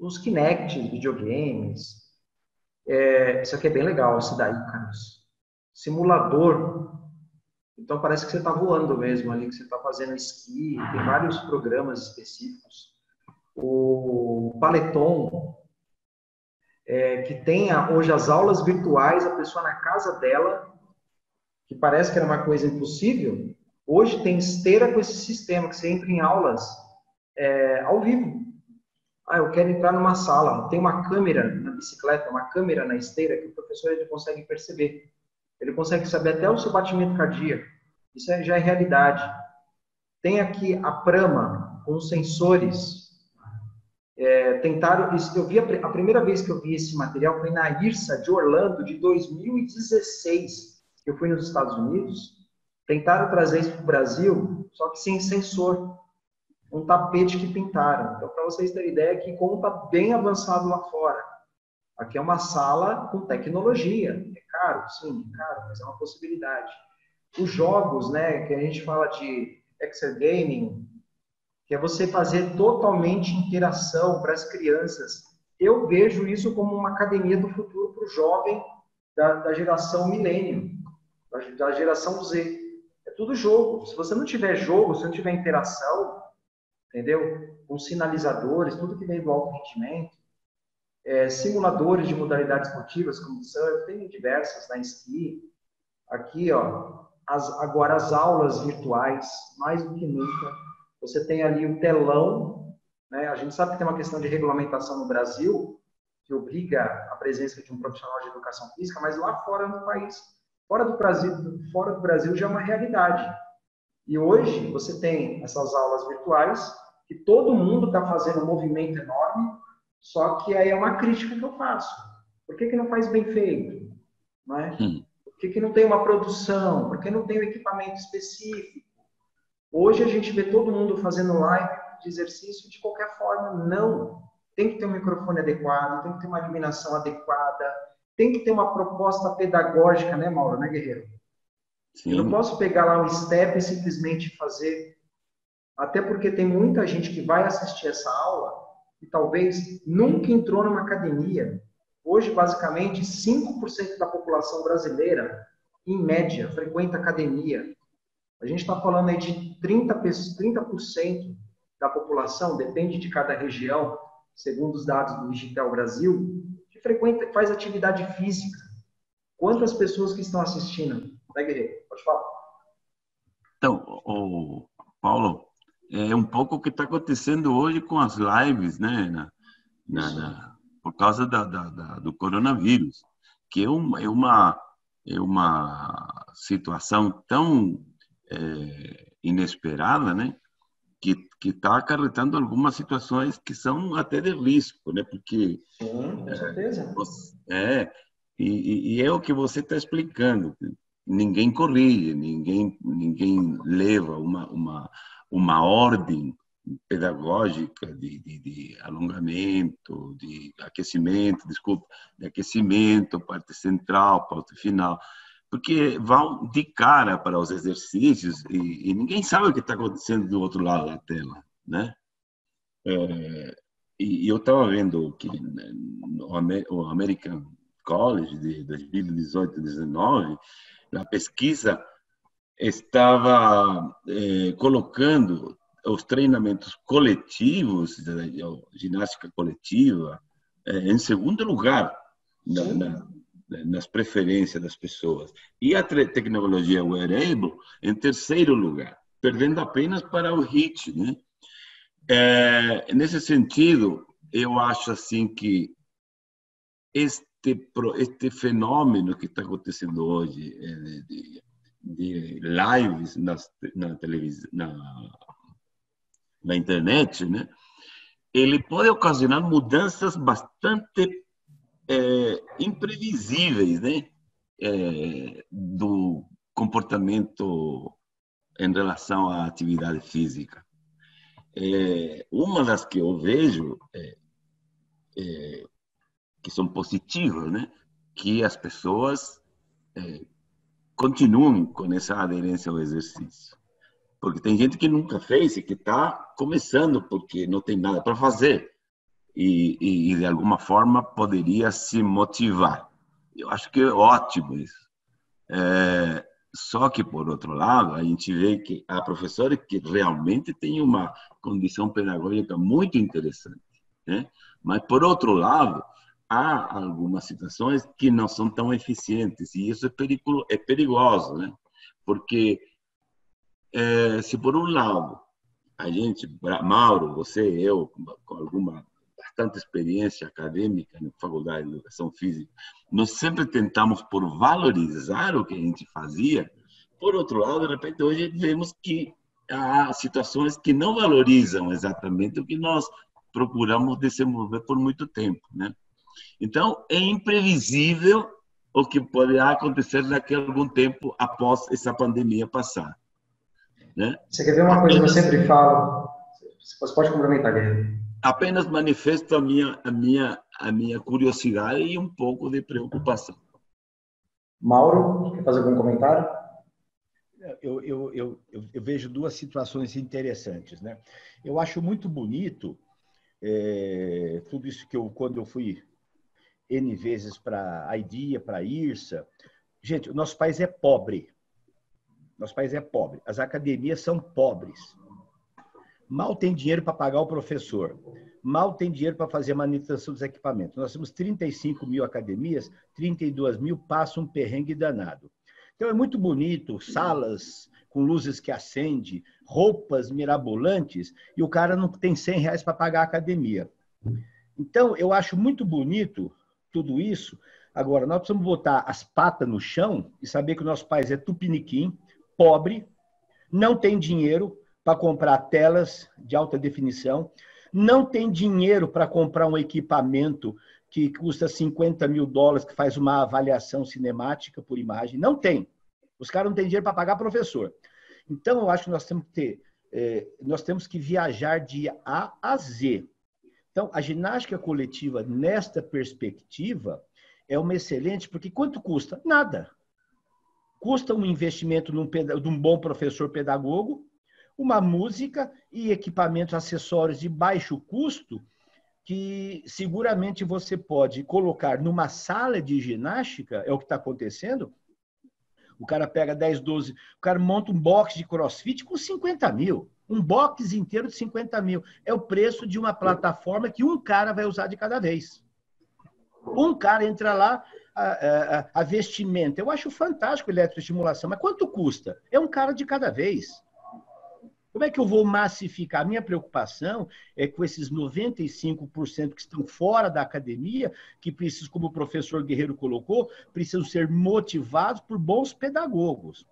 Os Kinect, videogames, isso aqui é bem legal, esse daí, Carlos. Simulador. Então parece que você está voando mesmo ali, que você está fazendo esqui, tem vários programas específicos. O Paleton, que tem hoje as aulas virtuais, a pessoa na casa dela, que parece que era uma coisa impossível, hoje tem esteira com esse sistema, que você entra em aulas ao vivo. Eu quero entrar numa sala, tem uma câmera na bicicleta, uma câmera na esteira, que o professor ele consegue perceber. Ele consegue saber até o seu batimento cardíaco. Isso já é realidade. Tem aqui a Prama, com os sensores. A primeira vez que eu vi esse material foi na IRSA de Orlando, de 2016, que eu fui nos Estados Unidos. Tentaram trazer isso para o Brasil, só que sem sensor. Um tapete que pintaram. Então, para vocês terem ideia, que como está bem avançado lá fora. Aqui é uma sala com tecnologia. É caro? Sim, é caro, mas é uma possibilidade. Os jogos, né, que a gente fala de exergaming, que é você fazer totalmente interação para as crianças. Eu vejo isso como uma academia do futuro para o jovem da geração milênio, da geração Z. É tudo jogo. Se você não tiver jogo, se não tiver interação, entendeu? Com sinalizadores, tudo que vem do alto rendimento, simuladores de modalidades esportivas, como surf, tem diversas na esqui. Aqui, agora as aulas virtuais, mais do que nunca. Você tem ali o telão, né? A gente sabe que tem uma questão de regulamentação no Brasil, que obriga a presença de um profissional de educação física, mas lá fora no país, fora do Brasil já é uma realidade. E hoje você tem essas aulas virtuais, que todo mundo está fazendo um movimento enorme, só que aí é uma crítica que eu faço. Por que não faz bem feito? Não é? Por que não tem uma produção? Por que não tem um equipamento específico? Hoje a gente vê todo mundo fazendo live de exercício de qualquer forma. Não. Tem que ter um microfone adequado, tem que ter uma iluminação adequada, tem que ter uma proposta pedagógica, né, Mauro? Né, Guerreiro? Sim. Eu não posso pegar lá um step e simplesmente fazer. Até porque tem muita gente que vai assistir essa aula e talvez nunca entrou numa academia. Hoje, basicamente, 5% da população brasileira, em média, frequenta academia. A gente está falando aí de 30% da população, depende de cada região, segundo os dados do Digital Brasil, que faz atividade física. Quantas pessoas que estão assistindo? Vai, Guerreiro, pode falar. Então, Paulo, é um pouco o que está acontecendo hoje com as lives, né? Por causa do coronavírus, que é uma situação tão inesperada, né? Que está acarretando algumas situações que são até de risco, né? Porque sim, com certeza. E é o que você está explicando. ninguém corrige, ninguém leva uma ordem pedagógica de alongamento, de aquecimento, parte central, parte final, porque vão de cara para os exercícios e ninguém sabe o que está acontecendo do outro lado da tela, né? E eu estava vendo que o American College de 2018-19, a pesquisa estava colocando os treinamentos coletivos, ginástica coletiva, em segundo lugar nas preferências das pessoas. E a tecnologia wearable em terceiro lugar, perdendo apenas para o HIIT, né? Nesse sentido, eu acho assim que este fenômeno que está acontecendo hoje de lives na televisão, na internet, né? Ele pode ocasionar mudanças bastante imprevisíveis, né? Do comportamento em relação à atividade física. Uma das que eu vejo que são positivas, né? Que as pessoas continuem com essa aderência ao exercício. Porque tem gente que nunca fez e que está começando porque não tem nada para fazer. E, de alguma forma, poderia se motivar. Eu acho que é ótimo isso. Só que, por outro lado, a gente vê que há professores que realmente têm uma condição pedagógica muito interessante, né? Mas, por outro lado, há algumas situações que não são tão eficientes. E isso é perigoso, né? Porque se por um lado a gente, Mauro, você, eu, com alguma bastante experiência acadêmica na Faculdade de Educação Física, nós sempre tentamos por valorizar o que a gente fazia. Por outro lado, de repente, hoje vemos que há situações que não valorizam exatamente o que nós procuramos desenvolver por muito tempo, né? Então, é imprevisível o que poderá acontecer daqui a algum tempo após essa pandemia passar, né? Você quer ver uma coisa que eu sempre falo? Você pode complementar, Guilherme. Apenas manifesto a minha curiosidade e um pouco de preocupação. Mauro, quer fazer algum comentário? Eu vejo duas situações interessantes, né? Eu acho muito bonito tudo isso que quando eu fui N vezes para a IDEA, para a IRSA. Gente, o nosso país é pobre. Nosso país é pobre. As academias são pobres. Mal tem dinheiro para pagar o professor. Mal tem dinheiro para fazer a manutenção dos equipamentos. Nós temos 35 mil academias, 32 mil passam um perrengue danado. Então, é muito bonito, salas com luzes que acendem, roupas mirabolantes, e o cara não tem R$100 para pagar a academia. Então, eu acho muito bonito tudo isso. Agora, nós precisamos botar as patas no chão e saber que o nosso país é tupiniquim, pobre, não tem dinheiro para comprar telas de alta definição, não tem dinheiro para comprar um equipamento que custa $50 mil, que faz uma avaliação cinemática por imagem. Não tem. Os caras não têm dinheiro para pagar professor. Então, eu acho que nós temos que viajar de A a Z. Então, a ginástica coletiva, nesta perspectiva, é uma excelente, porque quanto custa? Nada. Custa um investimento de um bom professor pedagogo, uma música e equipamentos acessórios de baixo custo, que seguramente você pode colocar numa sala de ginástica, é o que está acontecendo. O cara pega 10, 12, o cara monta um box de crossfit com 50 mil. Um box inteiro de 50 mil. É o preço de uma plataforma que um cara vai usar de cada vez. Um cara entra lá, a vestimenta. Eu acho fantástico a eletroestimulação, mas quanto custa? É um cara de cada vez. Como é que eu vou massificar? A minha preocupação é com esses 95% que estão fora da academia, que precisam, como o professor Guerreiro colocou, precisam ser motivados por bons pedagogos.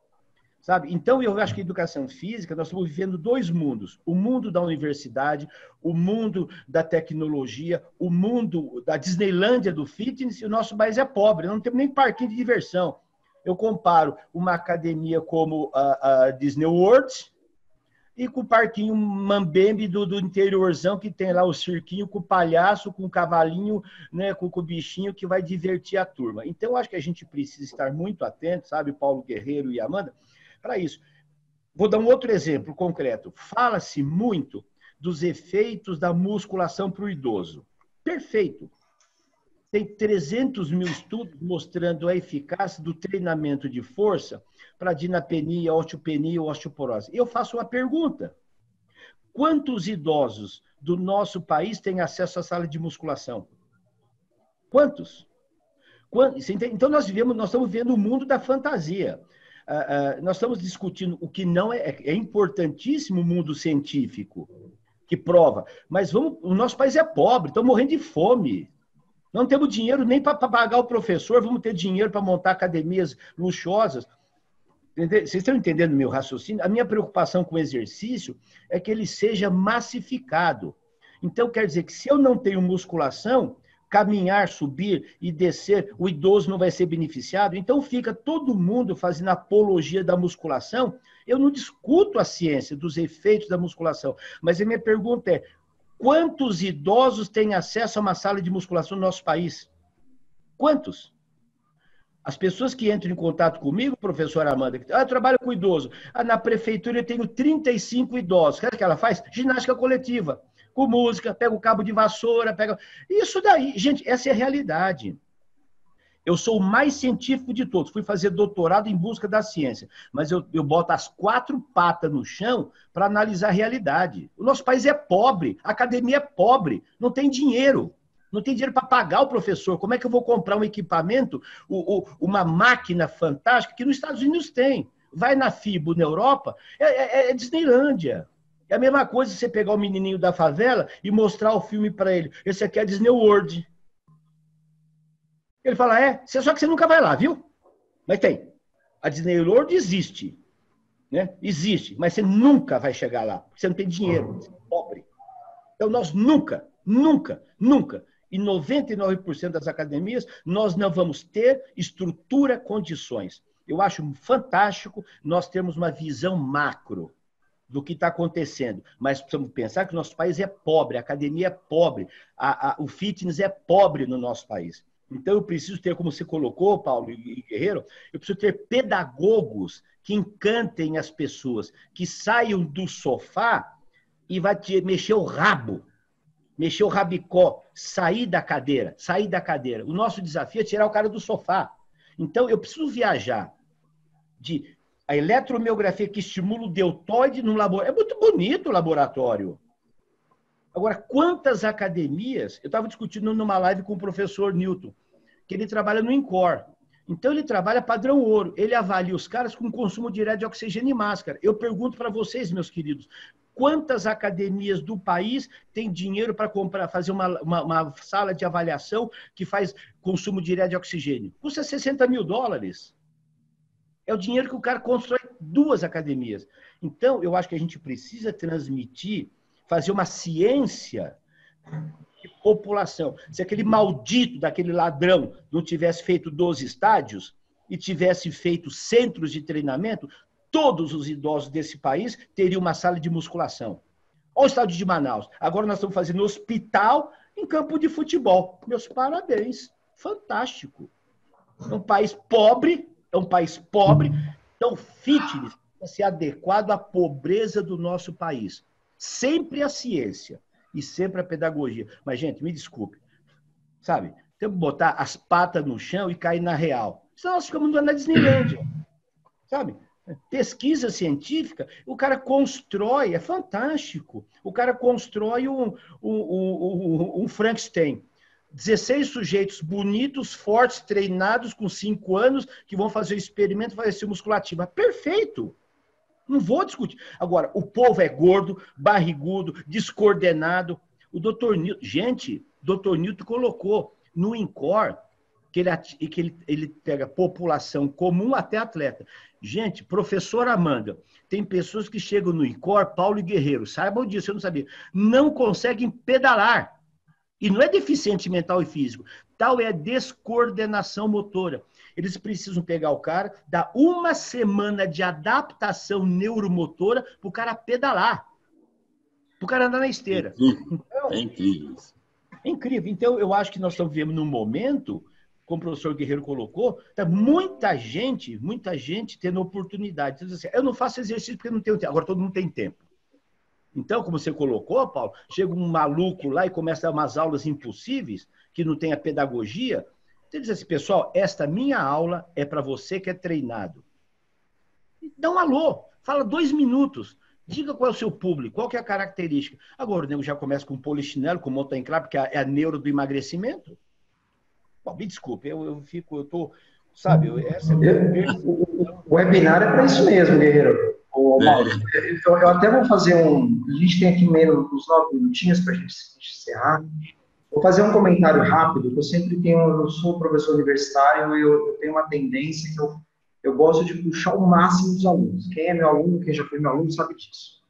Sabe? Então, eu acho que a educação física, nós estamos vivendo dois mundos. O mundo da universidade, o mundo da tecnologia, o mundo da Disneylândia do fitness, e o nosso país é pobre, não temos nem parquinho de diversão. eu comparo uma academia como a Disney World e com o parquinho Mambembe do interiorzão, que tem lá o cirquinho com o palhaço, com o cavalinho, né, com o bichinho que vai divertir a turma. Então, eu acho que a gente precisa estar muito atento, sabe, Paulo Guerreiro e Amanda, para isso. Vou dar um outro exemplo concreto. Fala-se muito dos efeitos da musculação para o idoso. Perfeito. Tem 300 mil estudos mostrando a eficácia do treinamento de força para dinapenia, osteopenia ou osteoporose. Eu faço uma pergunta. Quantos idosos do nosso país têm acesso à sala de musculação? Quantos? Então, nós estamos vivendo o mundo da fantasia. Nós estamos discutindo o que não é importantíssimo o mundo científico, que prova. Mas o nosso país é pobre, estamos morrendo de fome. Não temos dinheiro nem para pagar o professor, vamos ter dinheiro para montar academias luxuosas. Vocês estão entendendo o meu raciocínio? A minha preocupação com o exercício é que ele seja massificado. Então, quer dizer que se eu não tenho musculação, caminhar, subir e descer, o idoso não vai ser beneficiado. Então, fica todo mundo fazendo apologia da musculação. Eu não discuto a ciência dos efeitos da musculação, mas a minha pergunta é: quantos idosos têm acesso a uma sala de musculação no nosso país? Quantos? As pessoas que entram em contato comigo, professora Amanda, eu trabalho com idoso. Na prefeitura eu tenho 35 idosos. O que ela faz? Ginástica coletiva. Com música, pega o cabo de vassoura, pega... Isso daí, gente, essa é a realidade. Eu sou o mais científico de todos. Fui fazer doutorado em busca da ciência. Mas eu boto as 4 patas no chão para analisar a realidade. O nosso país é pobre, a academia é pobre, não tem dinheiro. Não tem dinheiro para pagar o professor. Como é que eu vou comprar um equipamento, uma máquina fantástica que nos Estados Unidos tem? Vai na FIBO, na Europa, é Disneylândia. É a mesma coisa você pegar o menininho da favela e mostrar o filme para ele. Esse aqui é a Disney World. Ele fala, só que você nunca vai lá, viu? Mas tem. A Disney World existe. Né? Existe, mas você nunca vai chegar lá. Porque você não tem dinheiro, você é pobre. Então, nós nunca, em 99% das academias, nós não vamos ter estrutura, condições. Eu acho fantástico nós termos uma visão macro do que está acontecendo. Mas precisamos pensar que o nosso país é pobre, a academia é pobre, o fitness é pobre no nosso país. Então, eu preciso ter, como você colocou, Paulo e Guerreiro, eu preciso ter pedagogos que encantem as pessoas, que saiam do sofá e vai mexer o rabo, mexer o rabicó, sair da cadeira. O nosso desafio é tirar o cara do sofá. Então, eu preciso viajar de a eletromiografia que estimula o deltoide no laboratório. É muito bonito o laboratório. Agora, quantas academias... Eu estava discutindo numa live com o professor Newton, que ele trabalha no INCOR. Então, ele trabalha padrão ouro. Ele avalia os caras com consumo direto de oxigênio e máscara. Eu pergunto para vocês, meus queridos, quantas academias do país têm dinheiro para comprar, fazer uma sala de avaliação que faz consumo direto de oxigênio? Custa $60 mil. É o dinheiro que o cara constrói 2 academias. Então, eu acho que a gente precisa transmitir, fazer uma ciência de população. Se aquele maldito daquele ladrão não tivesse feito 12 estádios e tivesse feito centros de treinamento, todos os idosos desse país teriam uma sala de musculação. Olha o estádio de Manaus. Agora nós estamos fazendo hospital em campo de futebol. Meus parabéns. Fantástico. É um país pobre, então o fitness vai ser adequado à pobreza do nosso país. Sempre a ciência e sempre a pedagogia. Mas, gente, me desculpe. Sabe? Temos que botar as patas no chão e cair na real. Senão nós ficamos na Disneylândia. Sabe? Pesquisa científica, o cara constrói, é fantástico. O cara constrói um Frankenstein. 16 sujeitos bonitos, fortes, treinados, com 5 anos, que vão fazer o experimento, fazer esse musculativo. É perfeito. Não vou discutir. Agora, o povo é gordo, barrigudo, descoordenado. O doutor Newton, gente, doutor Newton colocou no INCOR que ele pega população comum até atleta. Gente, professora Amanda, tem pessoas que chegam no INCOR, Paulo e Guerreiro, saibam disso, eu não sabia, não conseguem pedalar. E não é deficiente mental e físico, tal é a descoordenação motora. Eles precisam pegar o cara, dar uma semana de adaptação neuromotora para o cara pedalar, para o cara andar na esteira. Então, é incrível isso. É incrível. Então, eu acho que nós estamos vivendo num momento, como o professor Guerreiro colocou, tá muita gente tendo oportunidade. Então, assim, eu não faço exercício porque não tenho tempo. Agora todo mundo tem tempo. Então, como você colocou, Paulo, chega um maluco lá e começa a dar umas aulas impossíveis, que não tem a pedagogia. Então, diz assim, pessoal, esta minha aula é para você que é treinado. Dá um alô, fala 2 minutos. Diga qual é o seu público, qual que é a característica. Agora, o nego já começa com polichinelo, com montanha clara, porque é a neuro do emagrecimento. Bom, me desculpe, eu tô, sabe, essa é o webinar é para isso mesmo, Guerreiro. Ô, Mauro, eu até vou fazer a gente tem aqui menos uns 9 minutinhos para a gente encerrar. Vou fazer um comentário rápido, que eu sou professor universitário, eu tenho uma tendência que eu gosto de puxar o máximo dos alunos. Quem é meu aluno, quem já foi meu aluno, sabe disso.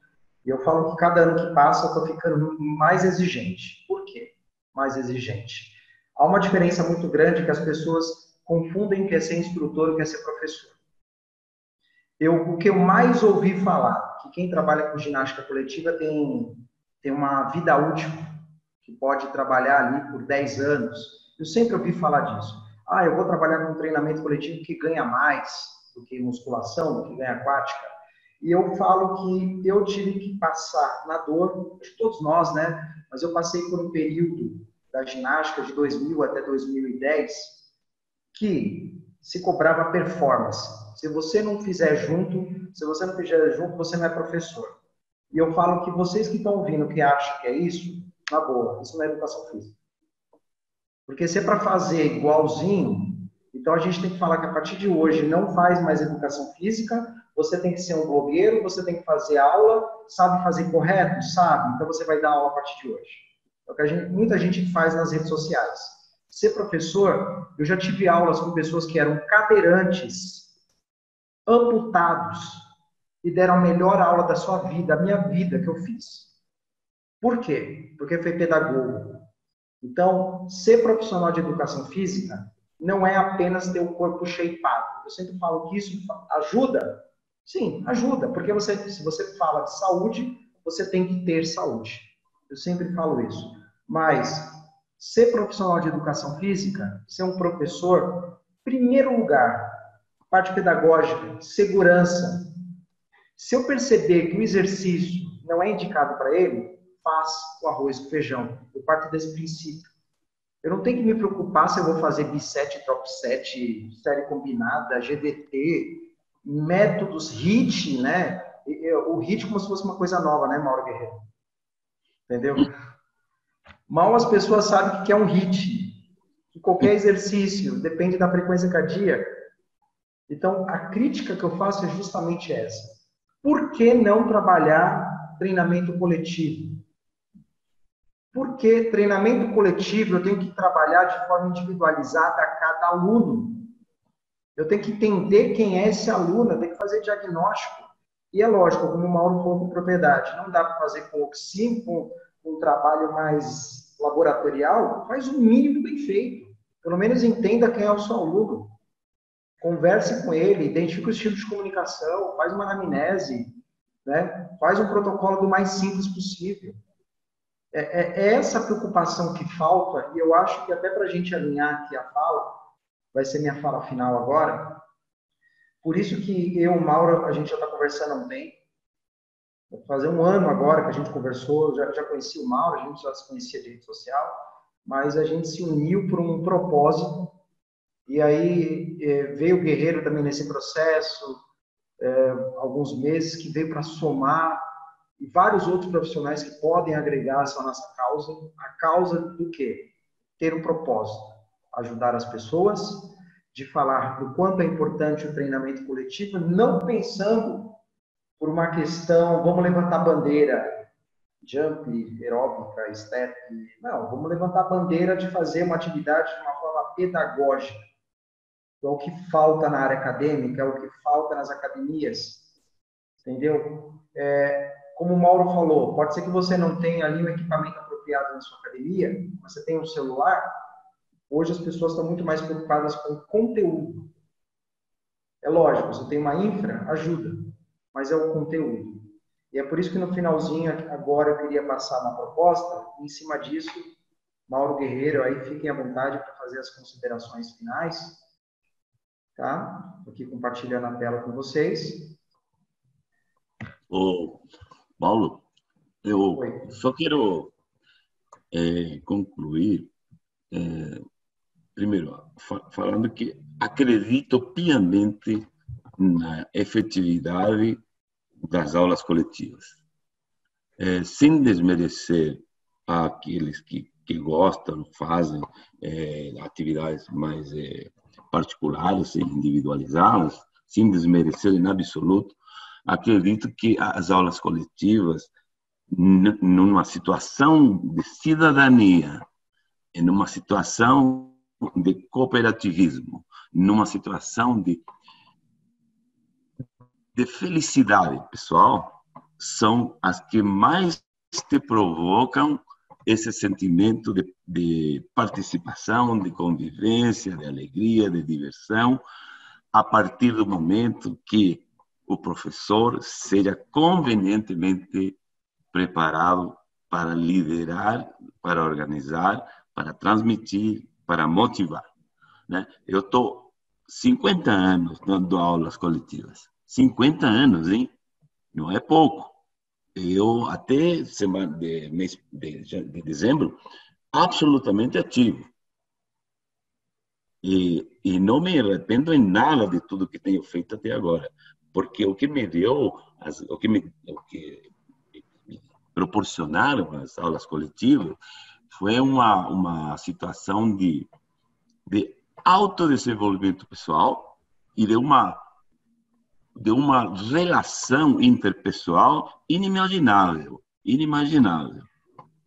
E eu falo que cada ano que passa eu estou ficando mais exigente. Por quê? Mais exigente. Há uma diferença muito grande que as pessoas confundem que é ser instrutor e que é ser professor. O que eu mais ouvi falar, que quem trabalha com ginástica coletiva tem uma vida útil, que pode trabalhar ali por 10 anos. Eu sempre ouvi falar disso. Eu vou trabalhar com treinamento coletivo que ganha mais do que musculação, do que ganha aquática. E eu falo que eu tive que passar na dor, acho que todos nós, né? Mas eu passei por um período da ginástica de 2000 até 2010 que se cobrava performance. Se você não fizer junto, você não é professor. E eu falo que vocês que estão ouvindo que acham que é isso, na boa, isso não é educação física. Porque se é para fazer igualzinho, então a gente tem que falar que a partir de hoje não faz mais educação física, você tem que ser um blogueiro, você tem que fazer aula, sabe fazer correto? Sabe? Então você vai dar aula a partir de hoje. É o que muita gente faz nas redes sociais. Ser professor, eu já tive aulas com pessoas que eram cadeirantes, amputados, e deram a melhor aula da sua vida, a minha vida que eu fiz. Por quê? Porque foi pedagogo. Então, ser profissional de educação física não é apenas ter o corpo shapeado. Eu sempre falo que isso ajuda. Sim, ajuda, porque se você fala de saúde, você tem que ter saúde. Eu sempre falo isso. Mas ser profissional de educação física, ser um professor, primeiro lugar, parte pedagógica, segurança. Se eu perceber que o exercício não é indicado para ele, faz o arroz com feijão. Eu parto desse princípio. Eu não tenho que me preocupar se eu vou fazer B7, Top 7, série combinada, GDT, métodos HIIT, né? O HIIT como se fosse uma coisa nova, né, Mauro Guerreiro? Entendeu? Mal as pessoas sabem o que é um HIIT. Que qualquer exercício depende da frequência cardíaca. Então, a crítica que eu faço é justamente essa. Por que não trabalhar treinamento coletivo? Porque treinamento coletivo eu tenho que trabalhar de forma individualizada a cada aluno. Eu tenho que entender quem é esse aluno, eu tenho que fazer diagnóstico. E é lógico, como o Mauro falou com propriedade, não dá para fazer com oxímetro, com um trabalho mais laboratorial, faz o mínimo bem feito. Pelo menos entenda quem é o seu aluno. Converse com ele, identifique o estilo de comunicação, faz uma anamnese, né? Faz um protocolo do mais simples possível. É essa preocupação que falta, e eu acho que até para a gente alinhar aqui a fala, vai ser minha fala final agora, por isso que eu e o Mauro, a gente já está conversando há um tempo, vai fazer 1 ano agora que a gente conversou, já conhecia o Mauro, a gente já se conhecia de rede social, mas a gente se uniu por um propósito, e aí veio o Guerreiro também nesse processo, alguns meses, que veio para somar, e vários outros profissionais que podem agregar essa nossa causa. A causa do quê? Ter um propósito. Ajudar as pessoas, de falar do quanto é importante o treinamento coletivo, não pensando por uma questão, vamos levantar bandeira, jump, aeróbica, step. Não, vamos levantar a bandeira de fazer uma atividade de uma forma pedagógica. É o que falta na área acadêmica, é o que falta nas academias. Entendeu? Como o Mauro falou, pode ser que você não tenha ali um equipamento apropriado na sua academia, mas você tem um celular. Hoje as pessoas estão muito mais preocupadas com o conteúdo. É lógico, você tem uma infra, ajuda, mas é o conteúdo. E é por isso que no finalzinho, agora eu queria passar uma proposta, e em cima disso, Mauro Guerreiro, aí fiquem à vontade para fazer as considerações finais, tá? Estou aqui compartilhando a tela com vocês. Ô, Paulo, eu Oi. só quero concluir, primeiro, falando que acredito piamente na efetividade das aulas coletivas, sem desmerecer aqueles que gostam, fazem atividades mais particulares e individualizadas, sem desmerecer em absoluto. Acredito que as aulas coletivas, numa situação de cidadania, numa situação de cooperativismo, numa situação de felicidade pessoal, são as que mais te provocam esse sentimento de participação, de convivência, de alegria, de diversão, a partir do momento que o professor seja convenientemente preparado para liderar, para organizar, para transmitir, para motivar, né? Eu estou 50 anos dando aulas coletivas. 50 anos, hein? Não é pouco. Eu, até mês de dezembro, absolutamente ativo. E não me arrependo em nada de tudo que tenho feito até agora. Porque o que me deu, o que me proporcionaram as aulas coletivas foi uma situação de autodesenvolvimento pessoal e de uma relação interpessoal inimaginável.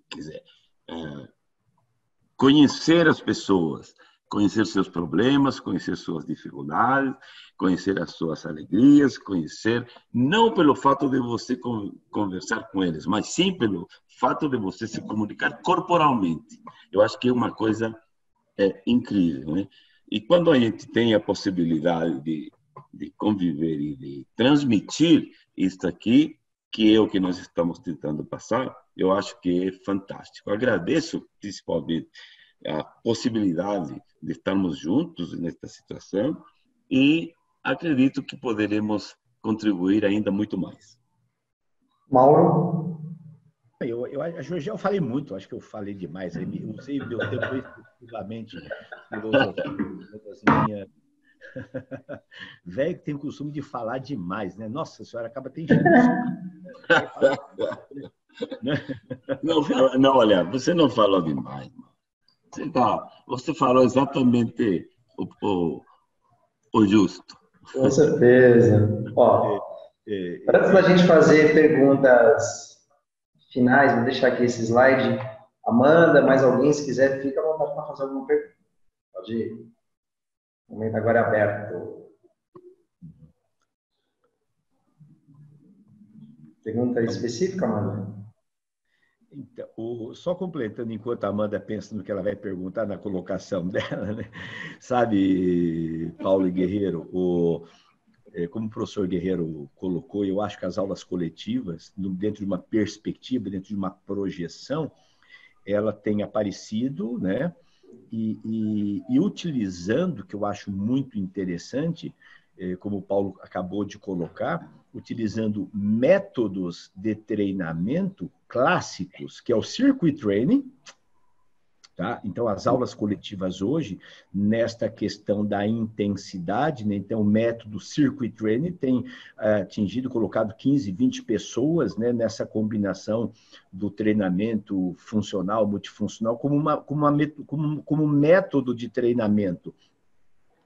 Quer dizer, conhecer as pessoas, conhecer seus problemas, conhecer suas dificuldades, conhecer as suas alegrias, conhecer, não pelo fato de você conversar com eles, mas sim pelo fato de você se comunicar corporalmente. Eu acho que é uma coisa incrível, né? E quando a gente tem a possibilidade de conviver e de transmitir isso aqui, que é o que nós estamos tentando passar, eu acho que é fantástico. Agradeço, principalmente, a possibilidade de estarmos juntos nesta situação e acredito que poderemos contribuir ainda muito mais. Mauro? Eu falei muito, acho que eu falei demais. Eu usei meu tempo exclusivamente filosofia, velho que tem o costume de falar demais, né? Nossa senhora, acaba até enchendo. Não, olha, você não falou demais. Você falou exatamente o justo. Com certeza. Ó, antes da gente fazer perguntas finais, vou deixar aqui esse slide. Amanda, mais alguém, se quiser, fica à vontade para fazer alguma pergunta. Pode ir. O momento agora é aberto. Pergunta específica, Amanda? Então, só completando, enquanto a Amanda pensa no que ela vai perguntar na colocação dela, né? Sabe, Paulo e Guerreiro, como o professor Guerreiro colocou, eu acho que as aulas coletivas, dentro de uma perspectiva, dentro de uma projeção, ela tem aparecido, né? E utilizando, que eu acho muito interessante, como o Paulo acabou de colocar, utilizando métodos de treinamento clássicos, que é o circuit training, tá? Então, as aulas coletivas hoje, nesta questão da intensidade, né? Então, o método circuit training tem atingido, colocado 15, 20 pessoas, né? Nessa combinação do treinamento funcional, multifuncional, como método de treinamento.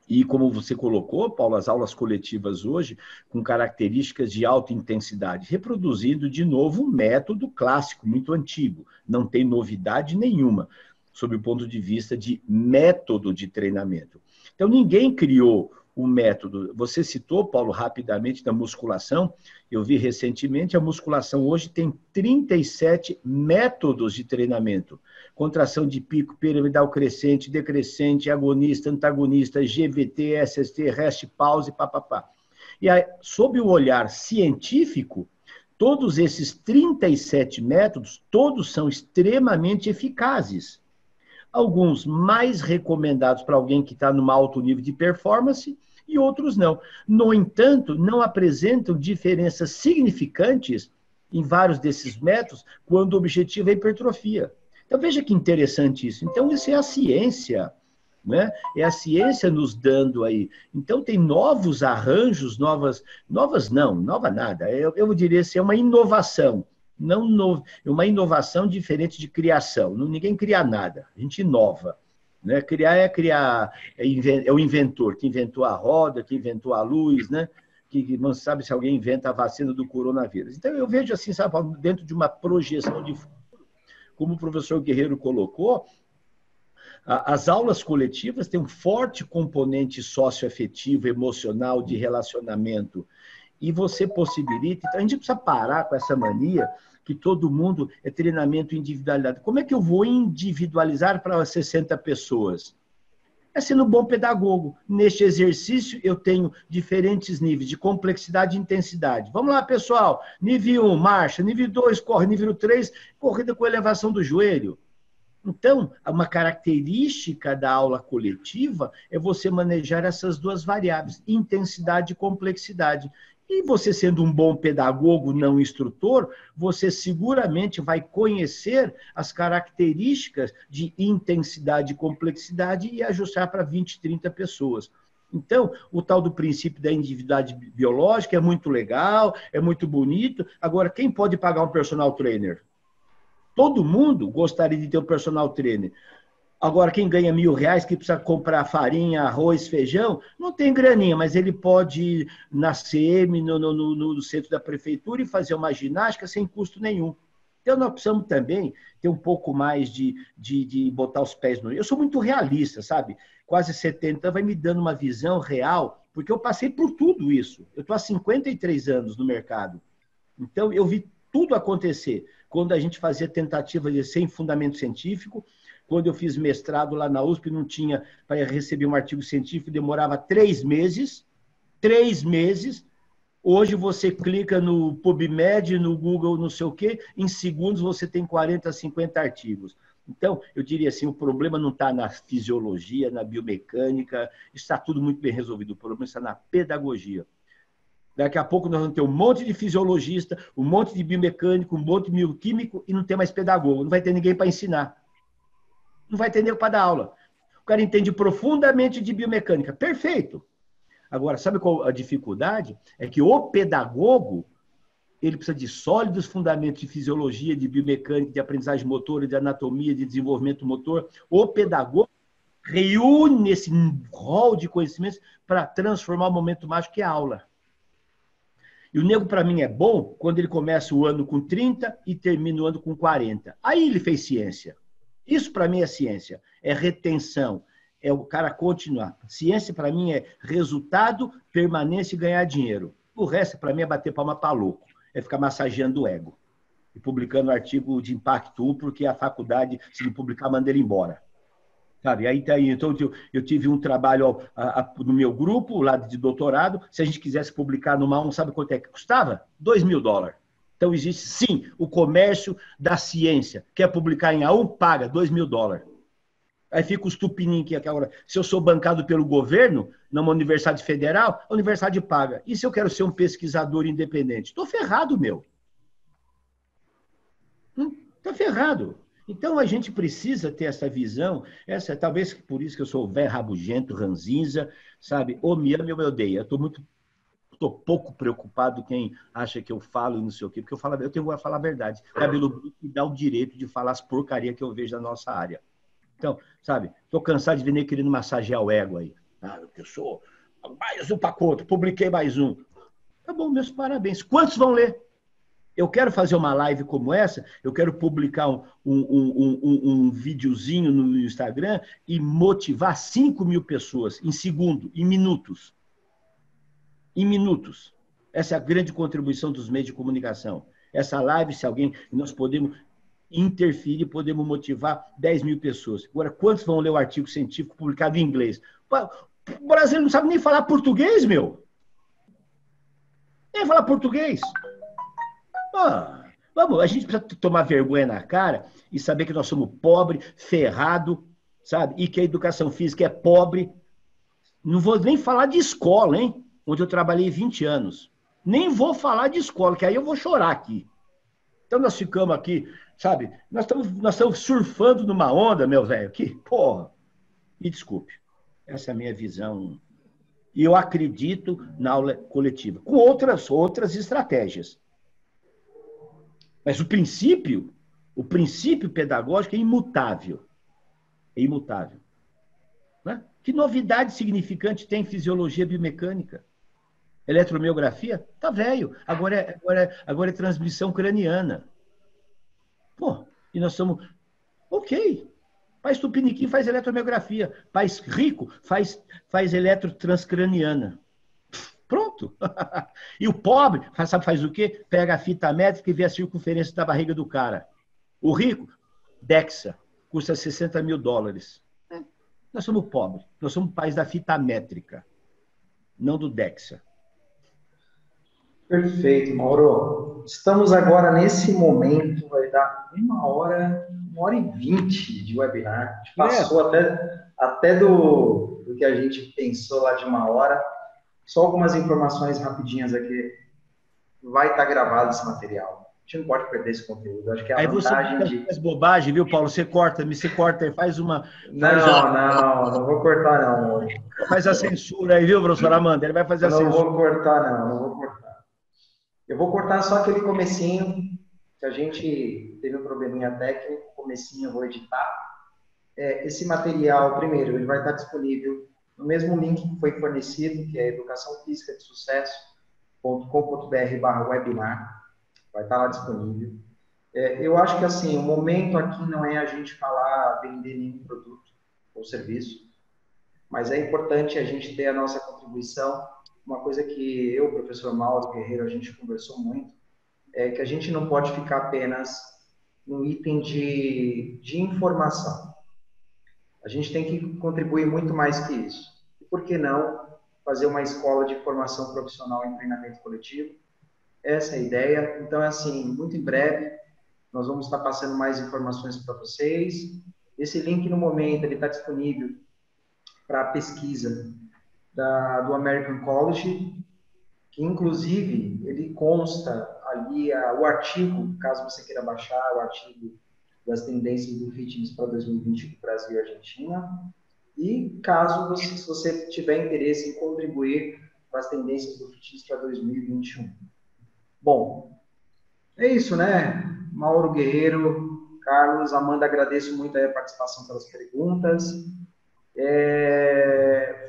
E como você colocou, Paulo, as aulas coletivas hoje, com características de alta intensidade, reproduzindo de novo um método clássico, muito antigo, não tem novidade nenhuma, sob o ponto de vista de método de treinamento. Então, ninguém criou o método. Você citou, Paulo, rapidamente, da musculação. Eu vi recentemente, a musculação hoje tem 37 métodos de treinamento. Contração de pico, piramidal crescente, decrescente, agonista, antagonista, GVT, SST, rest, pause, papapá. E aí, sob o olhar científico, todos esses 37 métodos, todos são extremamente eficazes. Alguns mais recomendados para alguém que está num alto nível de performance e outros não. No entanto, não apresentam diferenças significantes em vários desses métodos quando o objetivo é hipertrofia. Então, veja que interessante isso. Então, isso é a ciência, né? É a ciência nos dando aí. Então, tem novos arranjos, novas não, nova nada. Eu diria assim, é uma inovação. Não, uma inovação diferente de criação. Ninguém cria nada, a gente inova. Né? Criar, é o inventor, que inventou a roda, que inventou a luz, né? Que não sabe se alguém inventa a vacina do coronavírus. Então, eu vejo assim, sabe, dentro de uma projeção de futuro, como o professor Guerreiro colocou, as aulas coletivas têm um forte componente socioafetivo, emocional, de relacionamento, e você possibilita... Então, a gente precisa parar com essa mania que todo mundo é treinamento individualizado. Como é que eu vou individualizar para 60 pessoas? É sendo um bom pedagogo. Neste exercício, eu tenho diferentes níveis de complexidade e intensidade. Vamos lá, pessoal. Nível 1, marcha. Nível 2, corre. Nível 3, corrida com elevação do joelho. Então, uma característica da aula coletiva é você manejar essas duas variáveis, intensidade e complexidade. E você sendo um bom pedagogo, não instrutor, você seguramente vai conhecer as características de intensidade e complexidade e ajustar para 20, 30 pessoas. Então, o tal do princípio da individualidade biológica é muito legal, é muito bonito. Agora, quem pode pagar um personal trainer? Todo mundo gostaria de ter um personal trainer. Agora, quem ganha R$1.000, que precisa comprar farinha, arroz, feijão, não tem graninha, mas ele pode ir na CM, no centro da prefeitura, e fazer uma ginástica sem custo nenhum. Então, nós precisamos também ter um pouco mais de botar os pés no... Eu sou muito realista, sabe? Quase 70 vai me dando uma visão real, porque eu passei por tudo isso. Eu estou há 53 anos no mercado. Então, eu vi tudo acontecer. Quando a gente fazia tentativa de sem fundamento científico, quando eu fiz mestrado lá na USP, não tinha, para receber um artigo científico, demorava 3 meses. 3 meses. Hoje você clica no PubMed, no Google, não sei o quê, em segundos você tem 40, 50 artigos. Então, eu diria assim, o problema não está na fisiologia, na biomecânica, está tudo muito bem resolvido. O problema está na pedagogia. Daqui a pouco nós vamos ter um monte de fisiologista, um monte de biomecânico, um monte de bioquímico e não tem mais pedagogo. Não vai ter ninguém para ensinar. Não vai ter ninguém para dar aula. O cara entende profundamente de biomecânica. Perfeito. Agora, sabe qual a dificuldade? É que o pedagogo, ele precisa de sólidos fundamentos de fisiologia, de biomecânica, de aprendizagem motora, de anatomia, de desenvolvimento motor. O pedagogo reúne esse rol de conhecimentos para transformar o momento mágico que é a aula. E o nego, para mim, é bom quando ele começa o ano com 30 e termina o ano com 40. Aí ele fez ciência. Isso, para mim, é ciência. É retenção. É o cara continuar. Ciência, para mim, é resultado, permanência e ganhar dinheiro. O resto, para mim, é bater palma para louco. É ficar massageando o ego. E publicando artigo de impacto, porque a faculdade, se não publicar, manda ele embora. Sabe? Aí, então, eu tive um trabalho no meu grupo, lá de doutorado. Se a gente quisesse publicar numa ONU, sabe quanto é que custava? $2.000. Então, existe, sim, o comércio da ciência. Quer publicar em A1? Paga $2.000. Aí fica os tupininhos que agora, se eu sou bancado pelo governo, numa universidade federal, a universidade paga. E se eu quero ser um pesquisador independente? Estou ferrado, meu. Está ferrado. Então, a gente precisa ter essa visão, talvez por isso que eu sou velho, rabugento, ranzinza, sabe? Ou me ama ou me odeia. Estou pouco preocupado quem acha que eu falo e não sei o quê, porque eu tenho que falar a verdade. Cabelo branco me dá o direito de falar as porcarias que eu vejo na nossa área. Então, sabe? Estou cansado de vir querendo massagear o ego aí. Eu sou mais um pacoto, publiquei mais um. Tá bom, meus parabéns. Quantos vão ler? Eu quero fazer uma live como essa, eu quero publicar um videozinho no Instagram e motivar 5.000 pessoas em segundo, em minutos. em minutos. Essa é a grande contribuição dos meios de comunicação. Essa live, se alguém, nós podemos interferir, podemos motivar 10 mil pessoas. Agora, quantos vão ler o artigo científico publicado em inglês? O brasileiro não sabe nem falar português, meu. Nem falar português. Vamos, a gente precisa tomar vergonha na cara e saber que nós somos pobre, ferrado, sabe? E que a educação física é pobre. Não vou nem falar de escola, hein? Onde eu trabalhei 20 anos. Nem vou falar de escola, que aí eu vou chorar aqui. Então nós ficamos aqui, sabe? Nós estamos surfando numa onda, meu velho, aqui. Porra, me desculpe. Essa é a minha visão. E eu acredito na aula coletiva, com outras estratégias. Mas o princípio pedagógico é imutável. É imutável. Né? Que novidade significante tem fisiologia biomecânica? Eletromiografia? Tá velho. Agora é transmissão craniana. Pô, e nós somos... Ok. Pai Tupiniquim faz eletromiografia. Pai Rico faz eletrotranscraniana. Pronto. E o pobre, sabe, faz o quê? Pega a fita métrica e vê a circunferência da barriga do cara. O rico, DEXA, custa $60 mil. Nós somos pobres. Nós somos o país da fita métrica, não do DEXA. Perfeito, Mauro. Estamos agora nesse momento, vai dar 1h20 de webinar. A gente passou até do que a gente pensou lá de 1 hora. Só algumas informações rapidinhas aqui. Vai estar gravado esse material. A gente não pode perder esse conteúdo. Acho que é a vantagem de... Faz bobagem, viu, Paulo? Você corta aí, faz uma... Não vou cortar, não. Faz a censura aí, viu, professor Amanda? Ele vai fazer a censura. Não vou cortar. Eu vou cortar só aquele comecinho, que a gente teve um probleminha técnico, comecinho eu vou editar. Esse material, primeiro, ele vai estar disponível no mesmo link que foi fornecido, que é educaçãofisicadesucesso.com.br/webinar. Vai estar lá disponível. Eu acho que, assim, o momento aqui não é a gente falar, vender nenhum produto ou serviço, mas é importante a gente ter a nossa contribuição. Uma coisa que eu, professor Mauro Guerreiro, a gente conversou muito, é que a gente não pode ficar apenas no item de informação. A gente tem que contribuir muito mais que isso. E por que não fazer uma escola de formação profissional em treinamento coletivo? Essa é a ideia. Então, é assim, muito em breve, nós vamos estar passando mais informações para vocês. Esse link, no momento, ele está disponível para a pesquisa do American College, que, inclusive, ele consta ali o artigo, caso você queira baixar, o artigo das tendências do fitness para 2020 do Brasil e Argentina. E caso se você tiver interesse em contribuir para as tendências do fitness para 2021. Bom, é isso, né? Mauro Guerreiro, Carlos, Amanda, agradeço muito a participação pelas perguntas.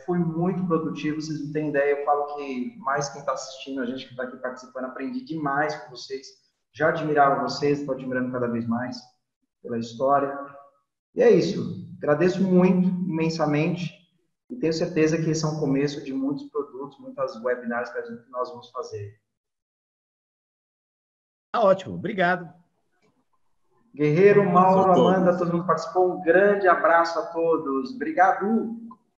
Foi muito produtivo, vocês não têm ideia. Eu falo que mais quem está assistindo, a gente que está aqui participando, aprendi demais com vocês. Já admirava vocês, estou admirando cada vez mais pela história. E é isso. Agradeço muito, imensamente, e tenho certeza que esse é um começo de muitos produtos, muitas webinars que nós vamos fazer. Tá ótimo, obrigado. Guerreiro, Mauro, Amanda, todo mundo participou. Um grande abraço a todos. Obrigado.